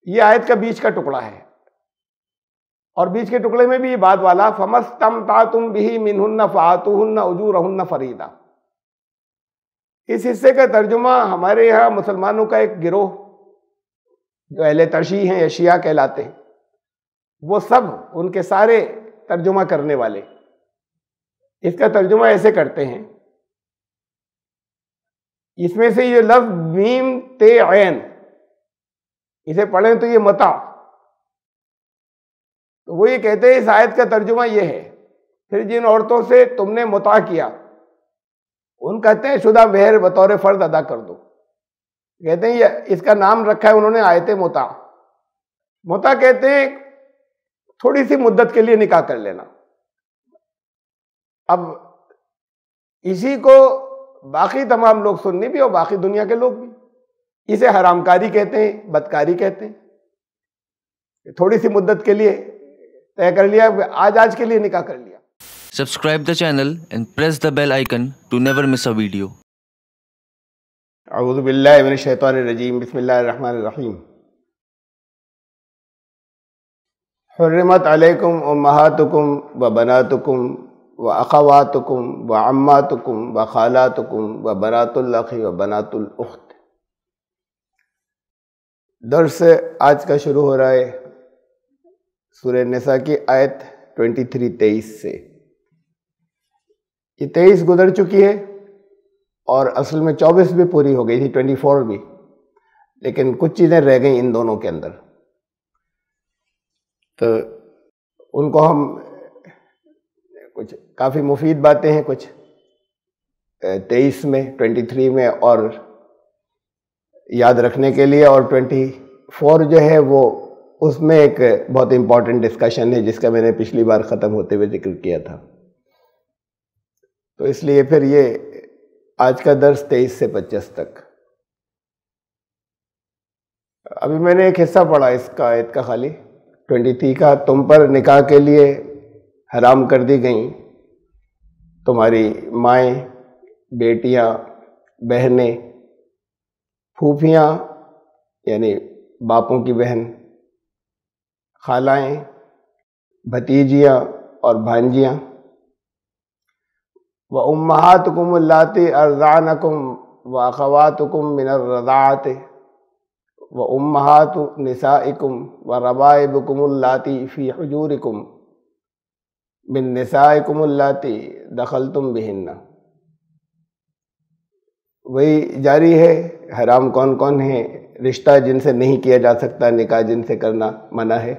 یہ آیت کا بیچ کا ٹکڑا ہے، اور بیچ کے ٹکڑے میں بھی یہ بات والا فَمَسْتَمْتَعْتُمْ بِهِ مِنْهُنَّ فَآتُوهُنَّ أُجُورَهُنَّ فَرِيضَةً۔ اس حصے کا ترجمہ ہمارے یہاں مسلمانوں کا ایک گروہ جو اہل ترشیح ہیں یا شیعہ کہلاتے ہیں، وہ سب ان کے سارے ترجمہ کرنے والے اس کا ترجمہ ایسے کرتے ہیں، اس میں سے یہ لفظ میم تے عین اسے پڑھیں تو یہ متاع، تو وہ یہ کہتے ہیں اس آیت کا ترجمہ یہ ہے، پھر جن عورتوں سے تم نے متاع کیا ان کا طے شدہ مہر بطور فرض ادا کر دو۔ کہتے ہیں یہ اس کا نام رکھا ہے انہوں نے آیت متاع۔ متاع کہتے ہیں تھوڑی سی مدت کے لیے نکاح کر لینا۔ اب اسی کو باقی تمام لوگ سنی بھی اور باقی دنیا کے لوگ بھی اسے حرام کاری کہتے ہیں، بدکاری کہتے ہیں۔ تھوڑی سی مدت کے لیے طے کر لیا، آج کے لیے نکاح کر لیا۔ Subscribe the channel and press the bell icon to never miss a video. اعوذ باللہ من الشیطان الرجیم، بسم اللہ الرحمن الرحیم۔ حرمت علیکم امہاتکم و بناتکم و اخواتکم و عماتکم و خالاتکم و بنات الاخ و بنات الاخت۔ درس آج کا شروع ہو رہا ہے سورہ نساء کی آیت 23-23 سے۔ یہ 23 گزر چکی ہے اور اصل میں 24 بھی پوری ہو گئی تھی، 24 بھی، لیکن کچھ چیزیں رہ گئیں ان دونوں کے اندر، تو ان کو ہم کچھ کافی مفید باتیں ہیں کچھ 23 میں 23 میں اور یاد رکھنے کے لیے، اور 24 جو ہے وہ اس میں ایک بہت امپورٹنٹ ڈسکشن ہے جس کا میں نے پچھلی بار ختم ہوتے ہوئے ذکر کیا تھا، تو اس لیے پھر یہ آج کا درس 23 سے 25 تک۔ ابھی میں نے ایک حصہ پڑھا اس کا آیت کا خالی 23 کا، تم پر نکاح کے لیے حرام کر دی گئیں تمہاری مائیں، بیٹیاں، بہنیں، پھوپھیاں یعنی باپوں کی بہن، خالائیں، بھتیجیاں اور بھانجیاں، وَأُمَّهَاتُكُمُ اللَّاتِي أَرْضَعْنَكُمْ وَأَخَوَاتُكُمْ مِنَ الرَّضَاعَةِ وَأُمَّهَاتُ نِسَائِكُمْ وَرَبَائِبُكُمُ اللَّاتِي فِي حُجُورِكُمْ مِن نِسَائِكُمُ اللَّاتِي دَخَلْتُمْ بِهِنَّ۔ وہی جاری ہے، حرام کون کون ہیں، رشتہ جن سے نہیں کیا جا سکتا، نکاح جن سے کرنا منع ہے،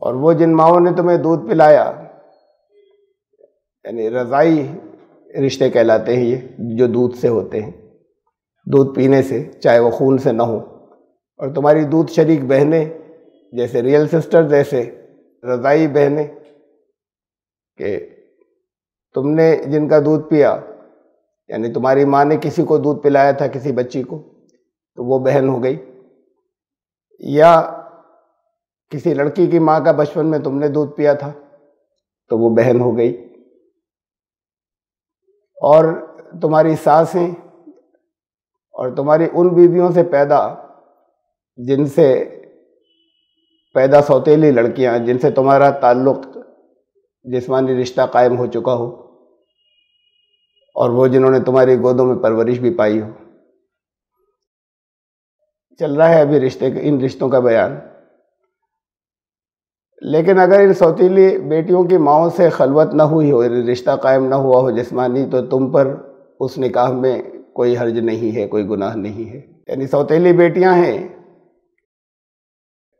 اور وہ جن ماؤں نے تمہیں دودھ پلایا، یعنی رضائی رشتے کہلاتے ہیں یہ، جو دودھ سے ہوتے ہیں، دودھ پینے سے، چاہے وہ خون سے نہ ہو، اور تمہاری دودھ شریک بہنیں جیسے ریئل سسٹر، جیسے رضائی بہنیں کہ تم نے جن کا دودھ پیا، یعنی تمہاری ماں نے کسی کو دودھ پلایا تھا، کسی بچی کو، تو وہ بہن ہو گئی، یا کسی لڑکی کی ماں کا بچپن میں تم نے دودھ پیا تھا تو وہ بہن ہو گئی، اور تمہاری ساسیں اور تمہاری ان بیویوں سے پیدا جن سے پیدا سوتیلی لڑکیاں جن سے تمہارا تعلق جسمانی رشتہ قائم ہو چکا ہو، اور وہ جنہوں نے تمہاری گودوں میں پرورش بھی پائی ہو۔ چل رہا ہے ابھی ان رشتوں کا بیان، لیکن اگر ان سوتیلی بیٹیوں کی ماؤں سے خلوت نہ ہوئی ہو، رشتہ قائم نہ ہوا ہو جسمانی، تو تم پر اس نکاح میں کوئی حرج نہیں ہے، کوئی گناہ نہیں ہے۔ یعنی سوتیلی بیٹیاں ہیں،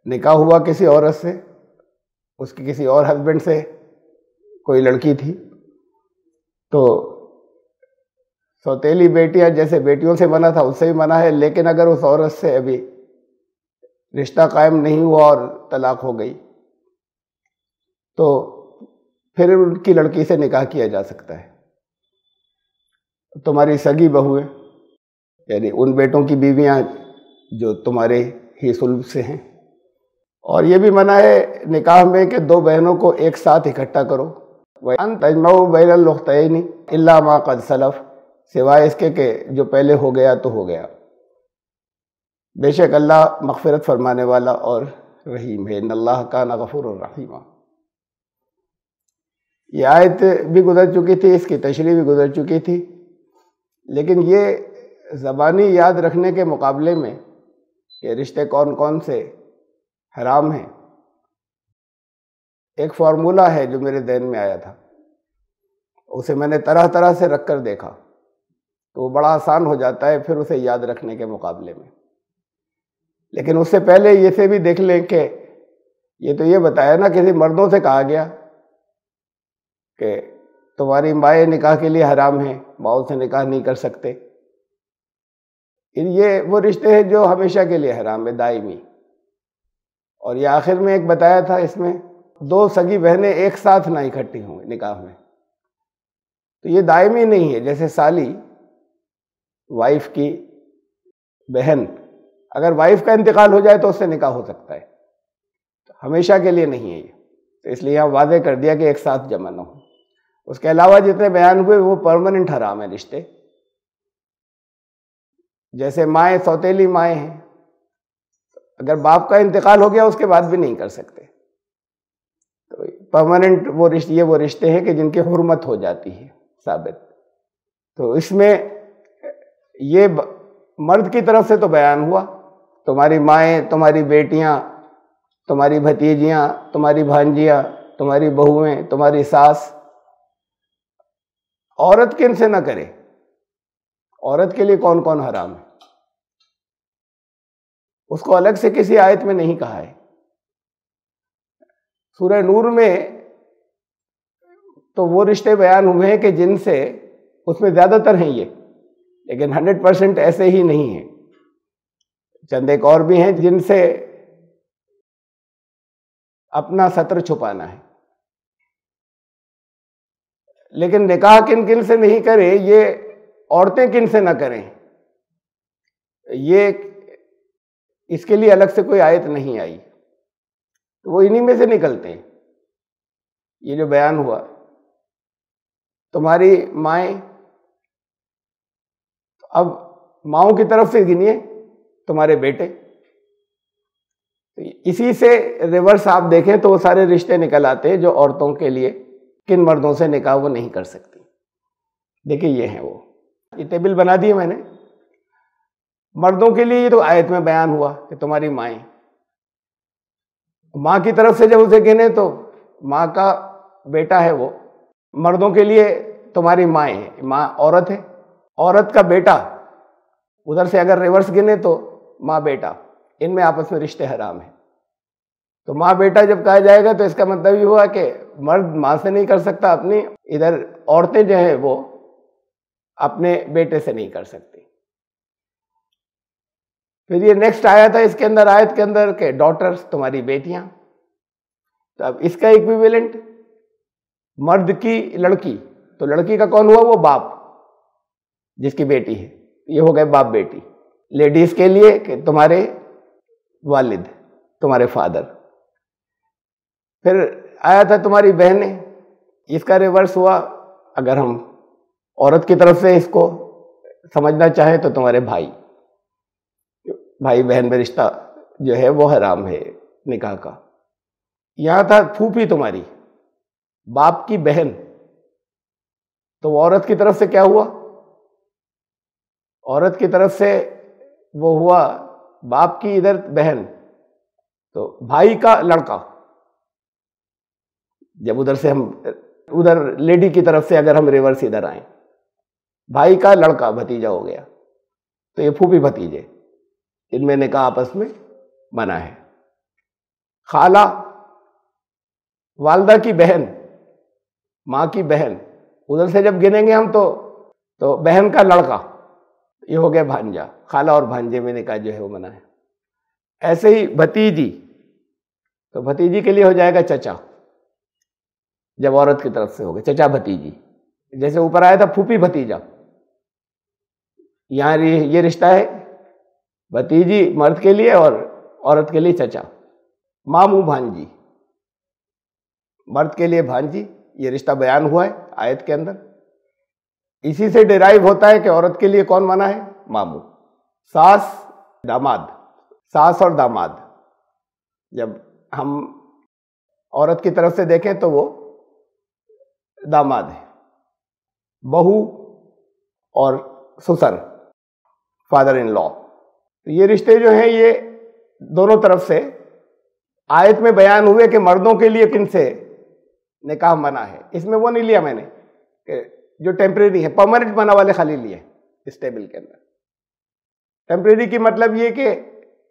نکاح ہوا کسی عورت سے، اس کی کسی اور ہسبینڈ سے کوئی لڑکی تھی، تو سوتیلی بیٹیاں جیسے بیٹیوں سے منع تھا اس سے بھی منع ہے، لیکن اگر اس عورت سے ابھی رشتہ قائم نہیں ہوا اور طلاق ہو گئی تو پھر ان کی لڑکی سے نکاح کیا جا سکتا ہے۔ تمہاری سگی بہویں یعنی ان بیٹوں کی بیویاں جو تمہارے ہی صلب سے ہیں، اور یہ بھی منع ہے نکاح میں کہ دو بہنوں کو ایک ساتھ اکٹھا کرو، وَأَن تَجْمَعُوا بَيْنَ الْأُخْتَيْنِ إِلَّا مَا قَدْ سَلَفَ، سوائے اس کے کہ جو پہلے ہو گیا تو ہو گیا۔ بے شک اللہ مغفرت فرمانے والا اور رحیم ہے، ان اللہ کان غفور الرحیم۔ یہ آیت بھی گزر چکی تھی، اس کی تشریح بھی گزر چکی تھی، لیکن یہ زبانی یاد رکھنے کے مقابلے میں کہ رشتے کون کون سے حرام ہیں، ایک فارمولہ ہے جو میرے ذہن میں آیا تھا، اسے میں نے طرح طرح سے رکھ کر دیکھا تو وہ بڑا آسان ہو جاتا ہے پھر اسے یاد رکھنے کے مقابلے میں۔ لیکن اس سے پہلے یہ سے بھی دیکھ لیں کہ یہ تو یہ بتایا نا، کسی مردوں سے کہا گیا کہ تمہاری مائیں نکاح کے لیے حرام ہیں، ماؤں سے نکاح نہیں کر سکتے۔ یہ وہ رشتے ہیں جو ہمیشہ کے لیے حرام ہے، دائمی۔ اور یہ آخر میں ایک بتایا تھا، اس میں 2 سگی بہنیں ایک ساتھ نہ اکٹھی ہوں نکاح میں، تو یہ دائمی نہیں ہے۔ جیسے سالی وائف کی بہن، اگر وائف کا انتقال ہو جائے تو اس سے نکاح ہو سکتا ہے، ہمیشہ کے لیے نہیں ہے یہ، تو اس لیے یہاں واضح کر دیا کہ ایک ساتھ جمع نہ ہو۔ اس کے علاوہ جتنے بیان ہوئے وہ پرماننٹ حرام ہیں رشتے، جیسے مائیں، سوتیلی مائیں ہیں، اگر باپ کا انتقال ہو گیا اس کے بعد بھی نہیں کر سکتے، تو پرماننٹ وہ رشتے ہیں کہ جن کی حرمت ہو جاتی ہے ثابت۔ تو اس میں یہ مرد کی طرف سے تو بیان ہوا، تمہاری مائیں، تمہاری بیٹیاں، تمہاری بھتیجیاں، تمہاری بھانجیاں، تمہاری بہویں، تمہاری ساس۔ عورت کن سے نہ کرے، عورت کے لیے کون کون حرام ہے اس کو الگ سے کسی آیت میں نہیں کہا ہے۔ سورہ نور میں تو وہ رشتے بیان ہوئے ہیں کہ جن سے، اس میں زیادہ تر ہیں یہ، لیکن 100% ایسے ہی نہیں ہیں، چند ایک اور بھی ہیں جن سے اپنا ستر چھپانا ہے۔ لیکن نکاح کن کن سے نہیں کرے، یہ عورتیں کن سے نہ کریں، یہ اس کے لیے الگ سے کوئی آیت نہیں آئی، تو وہ انہی میں سے نکلتے ہیں۔ یہ جو بیان ہوا، تمہاری مائیں، اب ماؤں کی طرف سے گنیے تمہارے بیٹے، اسی سے ریورس آپ دیکھیں تو وہ سارے رشتے نکل آتے ہیں جو عورتوں کے لیے کن مردوں سے نکاح وہ نہیں کر سکتی۔ دیکھیں یہ ہیں، وہ یہ ٹیبل بنا دی میں نے۔ مردوں کے لیے یہ تو آیت میں بیان ہوا کہ تمہاری مائیں، ماں کی طرف سے جب اسے گنے تو ماں کا بیٹا ہے وہ، مردوں کے لیے تمہاری مائیں ہیں، ماں عورت ہے، عورت کا بیٹا، ادھر سے اگر ریورس گنے تو ماں بیٹا، ان میں آپس میں رشتے حرام ہیں۔ تو ماں بیٹا جب کہا جائے گا تو اس کا مطلب یہ ہوا کہ مرد ماں سے نہیں کر سکتا اپنی، ادھر عورتیں جو ہیں وہ اپنے بیٹے سے نہیں کر سکتی۔ پھر یہ نیکسٹ آیا تھا اس کے اندر، آیت کے اندر، کہ ڈاٹرز، تمہاری بیٹیاں۔ تو اب اس کا ایکویولنٹ مرد کی لڑکی، تو لڑکی کا کون ہوا؟ وہ باپ جس کی بیٹی ہے، یہ ہو گئے باپ بیٹی۔ لیڈیز کے لیے کہ تمہارے والد، تمہارے فادر۔ پھر آیا تھا تمہاری بہنیں، اس کا ریورس ہوا، اگر ہم عورت کی طرف سے اس کو سمجھنا چاہیں تو تمہارے بھائی، بھائی بہن میں رشتہ جو ہے وہ حرام ہے نکاح کا۔ یہاں تھا پھوپھی تمہاری، باپ کی بہن، تو وہ عورت کی طرف سے کیا ہوا؟ عورت کی طرف سے وہ ہوا باپ کی ادھر بہن، تو بھائی کا لڑکا۔ جب ادھر سے ہم ادھر لیڈی کی طرف سے اگر ہم ریورس ادھر آئیں، بھائی کا لڑکا بھتیجا ہو گیا، تو یہ پھوپھی بھتیجے، ان میں نکاح آپس میں منع ہے۔ خالہ، والدہ کی بہن، ماں کی بہن، ادھر سے جب گنیں گے ہم تو بہن کا لڑکا، یہ ہو گیا بھانجا۔ خالہ اور بھانجے میں نکاح جو ہے وہ منع ہے۔ ایسے ہی بھتیجی، تو بھتیجی کے لیے ہو جائے گا چچا، جب عورت کی طرف سے ہوگا چچا بھتیجی۔ جیسے اوپر آیا تھا پھوپھی بھتیجا، یہاں یہ رشتہ ہے بھتیجی مرد کے لیے اور عورت کے لیے چچا۔ ماموں بھانجی، مرد کے لیے بھانجی، یہ رشتہ بیان ہوا ہے آیت کے اندر۔ اسی سے ڈیرائیو ہوتا ہے کہ عورت کے لیے کون منع ہے؟ ماموں۔ ساس، داماد، ساس اور داماد، جب ہم عورت کی طرف سے دیکھیں تو وہ داماد ہے، بہو اور سسر، فادر ان لا. یہ رشتے جو ہیں یہ دونوں طرف سے آیت میں بیان ہوئے کہ مردوں کے لیے کن سے نکاح منع ہے. اس میں وہ نہیں لیا میں نے کہ جو ٹیمپریری ہے، پرماننٹ منع والے خالی لیے اس ٹیبل کے اندر. ٹیمپریری کی مطلب یہ کہ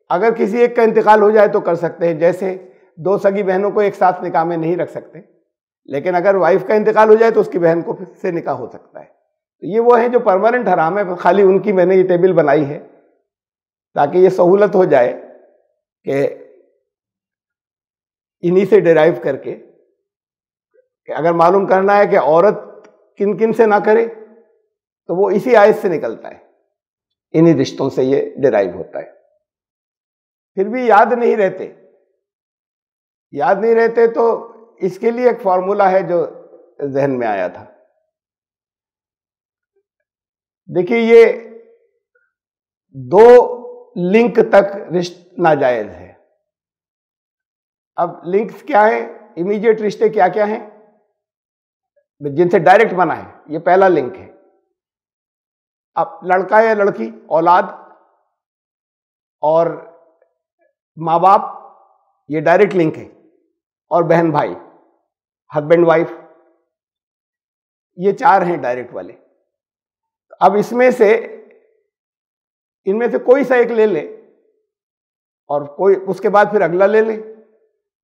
اگر کسی ایک کا انتقال ہو جائے تو کر سکتے ہیں، جیسے دو سگی بہنوں کو ایک ساتھ نکاح میں نہیں رکھ سکتے، لیکن اگر وائف کا انتقال ہو جائے تو اس کی بہن کو پھر سے نکاح ہو سکتا ہے. تو یہ وہ ہیں جو پرماننٹ حرام ہے، خالی ان کی میں نے یہ ٹیبل بنائی ہے تاکہ یہ سہولت ہو جائے کہ انہی سے ڈیرائیو کر کے کہ اگر معلوم کرنا ہے کہ عورت کن کن سے نہ کرے تو وہ اسی آیت سے نکلتا ہے، انہی رشتوں سے یہ ڈیرائیو ہوتا ہے. پھر بھی یاد نہیں رہتے تو اس کے لیے ایک فارمولا ہے جو ذہن میں آیا تھا. دیکھیے یہ دو لنک تک رشتہ ناجائز ہے. اب لنکس کیا ہیں؟ امیڈیٹ رشتے کیا کیا ہیں جن سے ڈائریکٹ منع ہے؟ یہ پہلا لنک ہے. اب لڑکا یا لڑکی، اولاد اور ماں باپ، یہ ڈائریکٹ لنک ہے. اور بہن بھائی، ہسبینڈ وائف، یہ چار ہیں ڈائریکٹ والے. اب ان میں سے کوئی سا ایک لے لے اور کوئی اس کے بعد پھر اگلا لے لے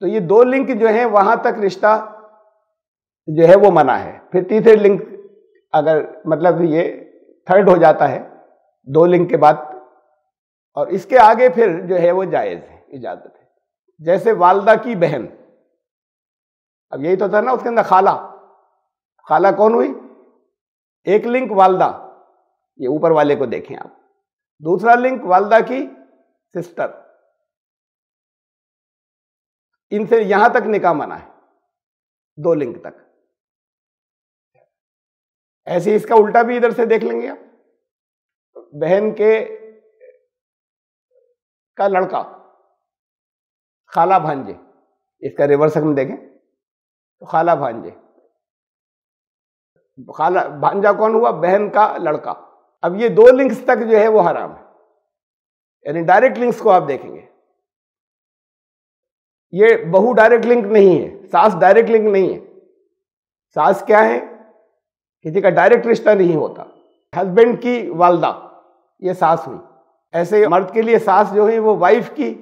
تو یہ دو لنک جو ہیں وہاں تک رشتہ جو ہے وہ منع ہے. پھر تیسرے لنک اگر مطلب یہ تھرڈ ہو جاتا ہے دو لنک کے بعد، اور اس کے آگے پھر جو ہے وہ جائز ہے، اجازت ہے. جیسے والدہ کی بہن، اب یہی تو تھا نا اس کے اندر خالہ کون ہوئی؟ ایک لنک والدہ، یہ اوپر والے کو دیکھیں آپ. دوسرا لنک والدہ کی سسٹر، ان سے یہاں تک نکاح منع ہے، دو لنک تک. ایسے اس کا الٹا بھی ادھر سے دیکھ لیں گے آپ. بہن کا لڑکا، خالہ بھانجے، اس کا ریورس ہم دیکھیں تو خالہ بھانجے. خالہ بھانجا کون ہوا؟ بہن کا لڑکا. اب یہ دو لنکس تک جو ہے وہ حرام ہے، یعنی ڈائریکٹ لنکس کو آپ دیکھیں گے. یہ بہو ڈائریکٹ لنک نہیں ہے، ساس ڈائریکٹ لنک نہیں ہے. ساس کیا ہے؟ کسی کا ڈائریکٹ رشتہ نہیں ہوتا. ہسبینڈ کی والدہ، یہ ساس ہوئی. ایسے مرد کے لیے ساس جو ہے وہ وائف کی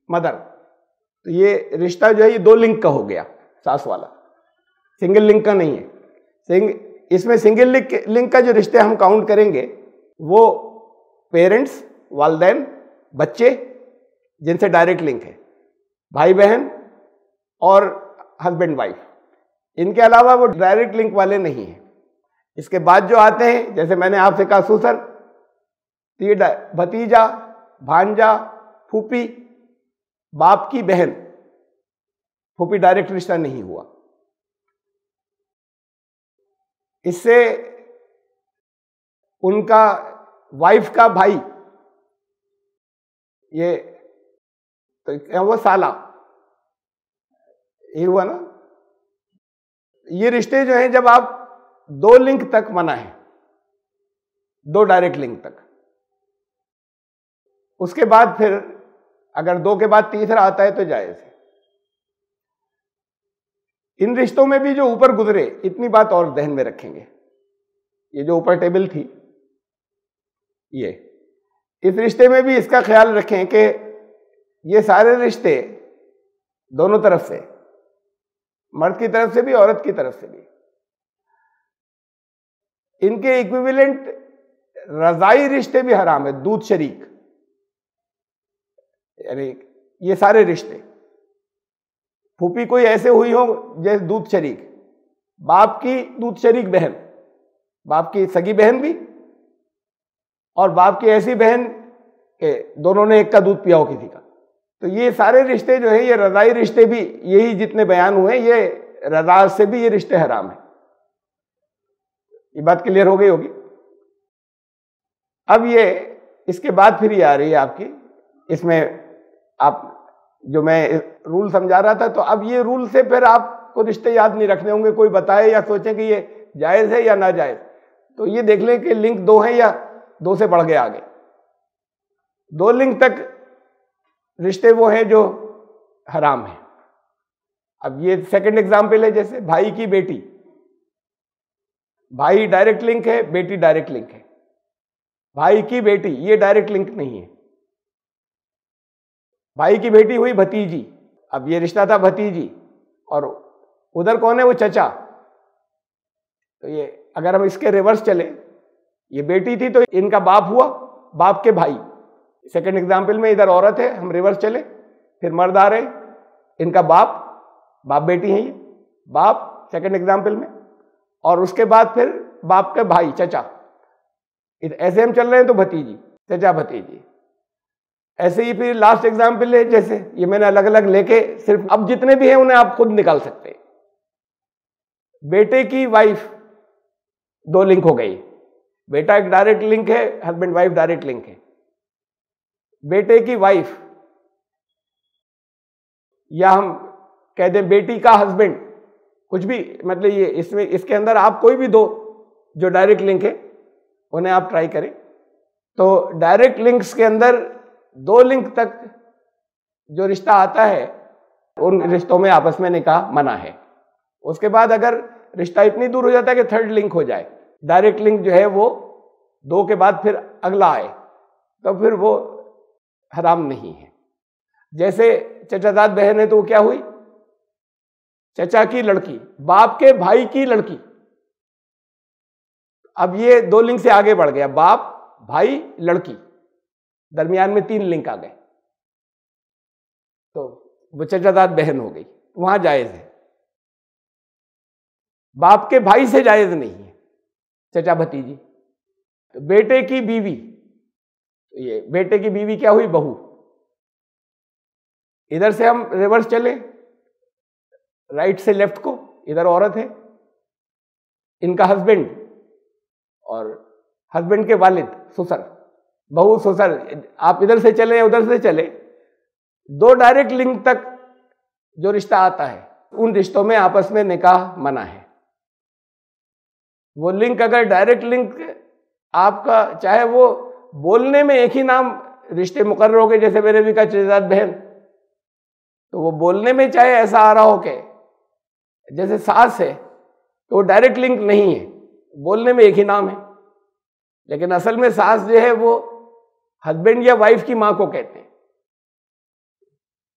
مدر. تو یہ رشتہ جو ہے یہ دو لنک کا ہو گیا، ساس والا، سنگل لنک کا نہیں ہے. اس میں سنگل لنک کا جو رشتے ہم کاؤنٹ کریں گے وہ پیرنٹس، والدین، بچے جن سے ڈائریکٹ لنک ہے، بھائی بہن اور ہسبینڈ وائف. ان کے علاوہ وہ ڈائریکٹ لنک والے نہیں ہیں. اس کے بعد جو آتے ہیں جیسے میں نے آپ سے کہا سسر، تو یہ بھتیجا، بھانجا، پھوپھی، باپ کی بہن. پھوپھی ڈائریکٹ رشتہ نہیں ہوا. اس سے ان کا وائف کا بھائی، یہ تو کیا ہوا؟ سالہ. یہ ہوا نا. یہ رشتے جو ہیں جب آپ دو لنک تک منع ہے، دو ڈائریکٹ لنک تک. اس کے بعد پھر اگر دو کے بعد تیسرا آتا ہے تو جائز ہے. ان رشتوں میں بھی جو اوپر گزرے، اتنی بات اور ذہن میں رکھیں گے. یہ جو اوپر ٹیبل تھی، اس رشتے میں بھی اس کا خیال رکھیں کہ یہ سارے رشتے دونوں طرف سے، مرد کی طرف سے بھی عورت کی طرف سے بھی، ان کے ایکویولنٹ رضائی رشتے بھی حرام ہے. دودھ شریک، یعنی یہ سارے رشتے. پھوپھی کوئی ایسے ہوئی ہو جیسے دودھ شریک، باپ کی دودھ شریک بہن، باپ کی سگی بہن بھی، اور باپ کی ایسی بہن کہ دونوں نے ایک کا دودھ پیا ہو کسی کا. تو یہ سارے رشتے جو ہیں یہ رضائی رشتے بھی، یہی جتنے بیان ہوئے یہ رضا سے بھی یہ رشتے حرام ہیں. یہ بات کلیئر ہو گئی ہوگی. اب یہ اس کے بعد پھر یہ آ رہی ہے آپ کی، اس میں آپ جو میں رول سمجھا رہا تھا، تو اب یہ رول سے پھر آپ کو رشتے یاد نہیں رکھنے ہوں گے، کوئی بتائے یا سوچیں کہ یہ جائز ہے یا ناجائز، تو یہ دیکھ لیں کہ لنک 2 ہیں یا 2 سے بڑھ گئے آگے. 2 لنک تک رشتے وہ ہیں جو حرام ہیں. اب یہ سیکنڈ ایگزامپل ہے، جیسے بھائی کی بیٹی. بھائی ڈائریکٹ لنک ہے، بیٹی ڈائریکٹ لنک ہے. بھائی کی بیٹی یہ ڈائریکٹ لنک نہیں ہے. بھائی کی بیٹی ہوئی بھتیجی. اب یہ رشتہ تھا بھتیجی، اور ادھر کون ہے؟ وہ چچا. تو یہ اگر ہم اس کے ریورس چلیں، یہ بیٹی تھی تو ان کا باپ ہوا، باپ کے بھائی. سیکنڈ ایگزامپل میں ادھر عورت ہے، ہم ریورس چلیں، پھر مرد آ رہے ہیں، ان کا باپ بیٹی ہیں، یہ باپ سیکنڈ ایگزامپل میں، اور اس کے بعد پھر باپ کے بھائی چچا. ایسے ہم چل رہے ہیں تو بھتیجی، چچا بھتیجی. ایسے ہی پھر لاسٹ ایگزامپل ہے، جیسے یہ میں نے الگ الگ لے کے صرف اب جتنے بھی ہیں انہیں آپ خود نکال سکتے ہیں. بیٹے کی وائف 2 لنک ہو گئی. بیٹا ایک ڈائریکٹ لنک ہے، ہسبینڈ وائف ڈائریکٹ لنک ہے. بیٹے کی وائف، یا ہم کہہ دیں بیٹی کا ہسبینڈ، کچھ بھی، مطلب یہ اس کے اندر آپ کوئی بھی 2 جو ڈائریکٹ لنک ہے انہیں آپ ٹرائی کریں. تو ڈائریکٹ لنکس کے اندر 2 لنک تک جو رشتہ آتا ہے ان رشتوں میں آپس میں نکاح منع ہے. اس کے بعد اگر رشتہ اتنی دور ہو جاتا ہے کہ 3rd لنک ہو جائے، ڈائریکٹ لنک جو ہے وہ 2 کے بعد پھر اگلا آئے، تو پھر وہ حرام نہیں ہے. جیسے چچا زاد بہن ہے تو وہ کیا ہوئی؟ چچا کی لڑکی، باپ کے بھائی کی لڑکی. اب یہ 2 لنک سے آگے بڑھ گیا، باپ بھائی لڑکی، درمیان میں 3 لنک آ گئے، تو وہ چچا زاد بہن ہو گئی، وہاں جائز ہے. باپ کے بھائی سے جائز نہیں ہے چچا بھتیجی. بیٹے کی بیوی، یہ بیٹے کی بیوی کیا ہوئی؟ بہو. ادھر سے ہم ریورس چلیں، رائٹ سے لیفٹ کو، ادھر عورت ہے، ان کا ہسبینڈ اور ہسبینڈ کے والد سسر، بہو سسر. آپ ادھر سے چلیں ادھر سے چلیں، 2 ڈائریکٹ لنک تک جو رشتہ آتا ہے ان رشتوں میں آپس میں نکاح منع ہے. وہ لنک اگر ڈائریکٹ لنک آپ کا، چاہے وہ بولنے میں ایک ہی نام رشتے مقرر ہو گئے، جیسے میں نے بھی کہا چچا زاد بہن، تو وہ بولنے میں چاہے ایسا آ رہا ہو کہ جیسے ساس ہے تو وہ ڈائریکٹ لنک نہیں ہے، بولنے میں ایک ہی نام ہے، لیکن اصل میں ساس جو ہے وہ ہسبینڈ یا وائف کی ماں کو کہتے ہیں.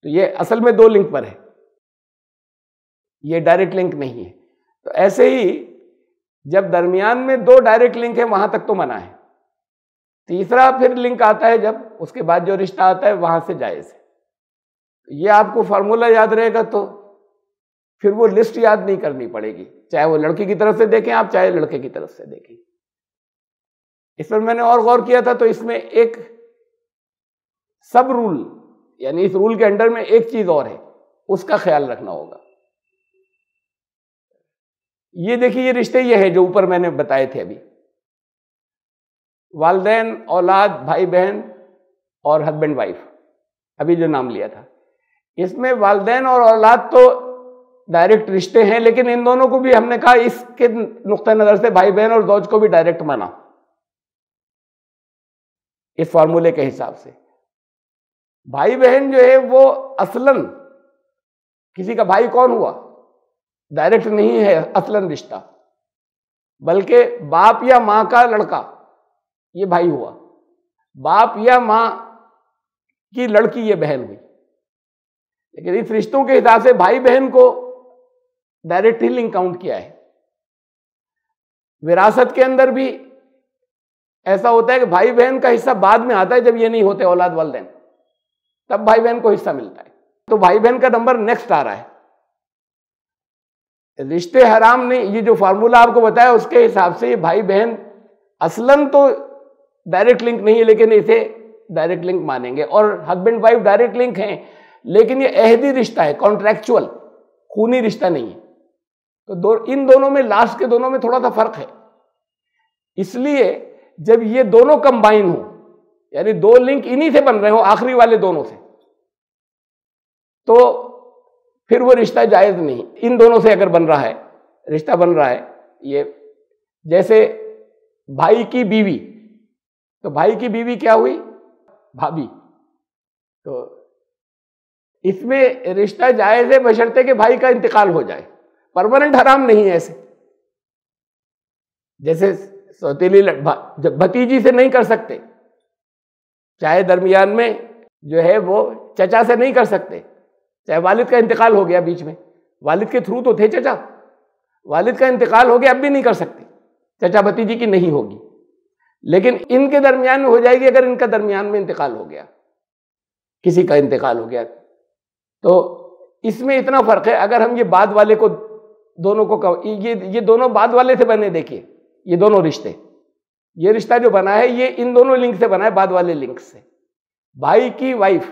تو یہ اصل میں 2 لنک پر ہے، یہ ڈائریکٹ لنک نہیں ہے. تو ایسے ہی جب درمیان میں 2 ڈائریکٹ لنک ہیں وہاں تک تو منع ہے. تیسرا پھر لنک آتا ہے جب اس کے بعد جو رشتہ آتا ہے وہاں سے جائز ہے. یہ آپ کو فارمولہ یاد رہے گا تو پھر وہ لسٹ یاد نہیں کرنی پڑے گی، چاہے وہ لڑکی کی طرف سے دیکھیں آپ، چاہے لڑکے کی طرف سے دیکھیں. اس پر میں نے اور غور کیا تھا، تو اس میں ایک سب رول، یعنی اس رول کے انڈر میں ایک چیز اور ہے، اس کا خیال رکھنا ہوگا. یہ دیکھیے، یہ رشتے یہ ہے جو اوپر میں نے بتائے تھے ابھی، والدین، اولاد، بھائی بہن اور ہسبینڈ وائف، ابھی جو نام لیا تھا. اس میں والدین اور اولاد تو ڈائریکٹ رشتے ہیں، لیکن ان دونوں کو بھی ہم نے کہا اس کے نقطہ نظر سے بھائی بہن اور زوج کو بھی ڈائریکٹ مانا اس فارمولے کے حساب سے. بھائی بہن جو ہے وہ اصلاً کسی کا بھائی کون ہوا؟ ڈائریکٹ نہیں ہے اصلاً رشتہ، بلکہ باپ یا ماں کا لڑکا یہ بھائی ہوا، باپ یا ماں کی لڑکی یہ بہن ہوئی. لیکن اس رشتوں کے حساب سے بھائی بہن کو ڈائریکٹ ہی لنک کاؤنٹ کیا ہے. وراثت کے اندر بھی ایسا ہوتا ہے کہ بھائی بہن کا حصہ بعد میں آتا ہے، جب یہ نہیں ہوتے اولاد والدین تب بھائی بہن کو حصہ ملتا ہے. تو بھائی بہن کا نمبر نیکسٹ آ رہا ہے. رشتے حرام نہیں، یہ جو فارمولہ آپ کو بتایا اس کے حساب سے یہ بھائی بہن اصلاً تو ڈائریکٹ لنک نہیں ہے، لیکن اسے ڈائریکٹ لنک مانیں گے. اور ہسبینڈ وائف ڈائریکٹ لنک ہیں، لیکن یہ عہدی رشتہ ہے، کانٹریکچول، خونی رشتہ نہیں ہے. تو ان دونوں میں، لاسٹ کے دونوں میں تھوڑا سا فرق ہے. اس لیے جب یہ دونوں کمبائن ہوں، یعنی 2 لنک انہی سے بن رہے ہوں، آخری والے دونوں سے، تو پھر وہ رشتہ جائز نہیں. ان دونوں سے اگر بن رہا ہے رشتہ بن رہا ہے، یہ جیسے بھائی کی بیوی، تو بھائی کی بیوی کیا ہوئی؟ بھابھی. تو اس میں رشتہ جائز ہے بشرطے کہ بھائی کا انتقال ہو جائے، پرماننٹ حرام نہیں ہے. ایسے جیسے سوتیلی بھتیجی سے نہیں کر سکتے، چاہے درمیان میں جو ہے وہ چچا سے نہیں کر سکتے، چاہے والد کا انتقال ہو گیا بیچ میں، والد کے تھرو تو تھے چچا، والد کا انتقال ہو گیا اب بھی نہیں کر سکتے، چچا بھتیجی کی نہیں ہوگی. لیکن ان کے درمیان میں ہو جائے گی اگر ان کا درمیان میں انتقال ہو گیا، کسی کا انتقال ہو گیا. تو اس میں اتنا فرق ہے. اگر ہم یہ بعد والے کو دونوں کو یہ دونوں بعد والے سے بنے، دیکھیے یہ دونوں رشتے، یہ رشتہ جو بنا ہے یہ ان دونوں لنک سے بنا ہے، بعد والے لنک سے. بھائی کی وائف،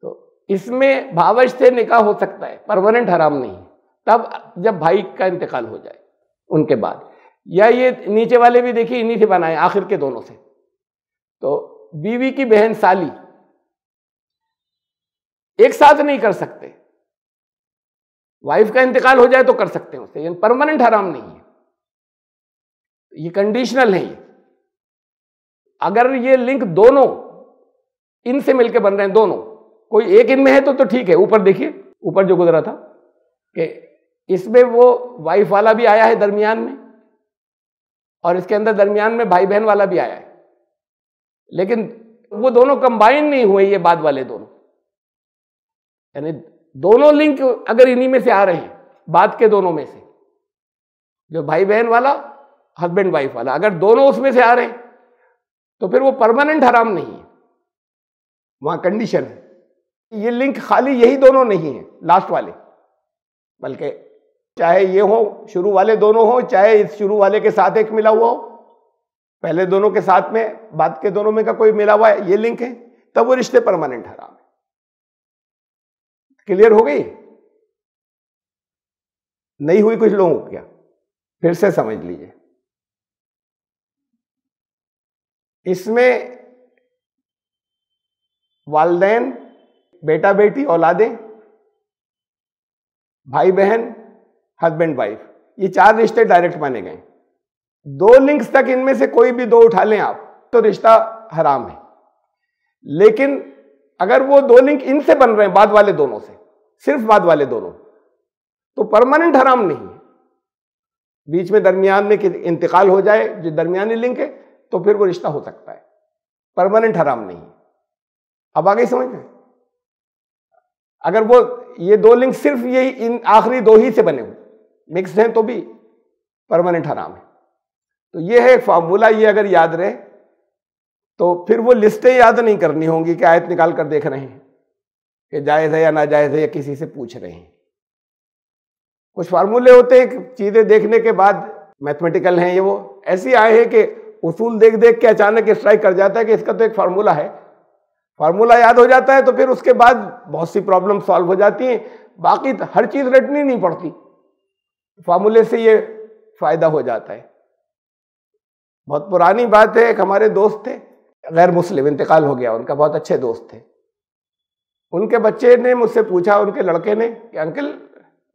تو اس میں بھاوش سے نکاح ہو سکتا ہے، پرماننٹ حرام نہیں، تب جب بھائی کا انتقال ہو جائے ان کے بعد. یا یہ نیچے والے بھی دیکھیے انہی سے بنائے آخر کے دونوں سے. تو بیوی کی بہن سالی ایک ساتھ نہیں کر سکتے، وائف کا انتقال ہو جائے تو کر سکتے ہیں اسے، یعنی پرماننٹ حرام نہیں ہے، یہ کنڈیشنل ہے. یہ اگر یہ لنک دونوں ان سے مل کے بن رہے ہیں، دونوں کوئی ایک ان میں ہے تو ٹھیک ہے. اوپر دیکھیے، اوپر جو گزرا تھا کہ اس میں وہ وائف والا بھی آیا ہے درمیان میں، اور اس کے اندر درمیان میں بھائی بہن والا بھی آیا ہے، لیکن وہ دونوں کمبائن نہیں ہوئے، یہ بعد والے دونوں، یعنی دونوں لنک اگر انہی میں سے آ رہے ہیں، بعد کے دونوں میں سے، جو بھائی بہن والا ہسبینڈ وائف والا، اگر دونوں اس میں سے آ رہے ہیں تو پھر وہ پرماننٹ حرام نہیں ہے، وہاں کنڈیشن ہے. یہ لنک خالی یہی دونوں نہیں ہیں لاسٹ والے، بلکہ چاہے یہ ہو شروع والے دونوں ہوں، چاہے اس شروع والے کے ساتھ ایک ملا ہوا ہو، پہلے دونوں کے ساتھ میں بعد کے دونوں میں کا کوئی ملا ہوا ہے، یہ لنک ہے، تب وہ رشتے پرماننٹ حرام ہے. کلیئر ہو گئی؟ نہیں ہوئی کچھ لوگوں کو؟ کیا پھر سے سمجھ لیجئے. اس میں والدین، بیٹا بیٹی، اولادیں، بھائی بہن، ہسبینڈ وائف، یہ چار رشتے ڈائریکٹ مانے گئے. دو لنکس تک ان میں سے کوئی بھی دو اٹھا لیں آپ تو رشتہ حرام ہے. لیکن اگر وہ دو لنک ان سے بن رہے ہیں، بعد والے دونوں سے، صرف بعد والے دونوں، تو پرماننٹ حرام نہیں ہے. بیچ میں درمیان میں انتقال ہو جائے جو درمیانی لنک ہے تو پھر وہ رشتہ ہو سکتا ہے، پرماننٹ حرام نہیں ہے. اب آگے سمجھ میں؟ اگر وہ یہ دو لنک صرف یہی ان آخری دو ہی سے بنے ہوئے مکس ہیں تو بھی پرماننٹ حرام ہے. تو یہ ہے فارمولہ. یہ اگر یاد رہے تو پھر وہ لسٹیں یاد نہیں کرنی ہوں گی کہ آیت نکال کر دیکھ رہے ہیں کہ جائز ہے یا ناجائز ہے، یا کسی سے پوچھ رہے ہیں. کچھ فارمولے ہوتے ہیں چیزیں دیکھنے کے بعد میتھمیٹیکل ہیں، یہ وہ ایسی آئے ہیں کہ اصول دیکھ دیکھ کے اچانک اسٹرائک کر جاتا ہے کہ اس کا تو ایک فارمولہ ہے. فارمولہ یاد ہو جاتا ہے تو پھر اس کے بعد بہت سی پرابلم سالو ہو جاتی ہیں. باقی ہر چیز رٹنی نہیں پڑتی، فارمولے سے یہ فائدہ ہو جاتا ہے. بہت پرانی بات ہے، ایک ہمارے دوست تھے غیر مسلم، انتقال ہو گیا ان کا، بہت اچھے دوست تھے. ان کے بچے نے مجھ سے پوچھا، ان کے لڑکے نے، کہ انکل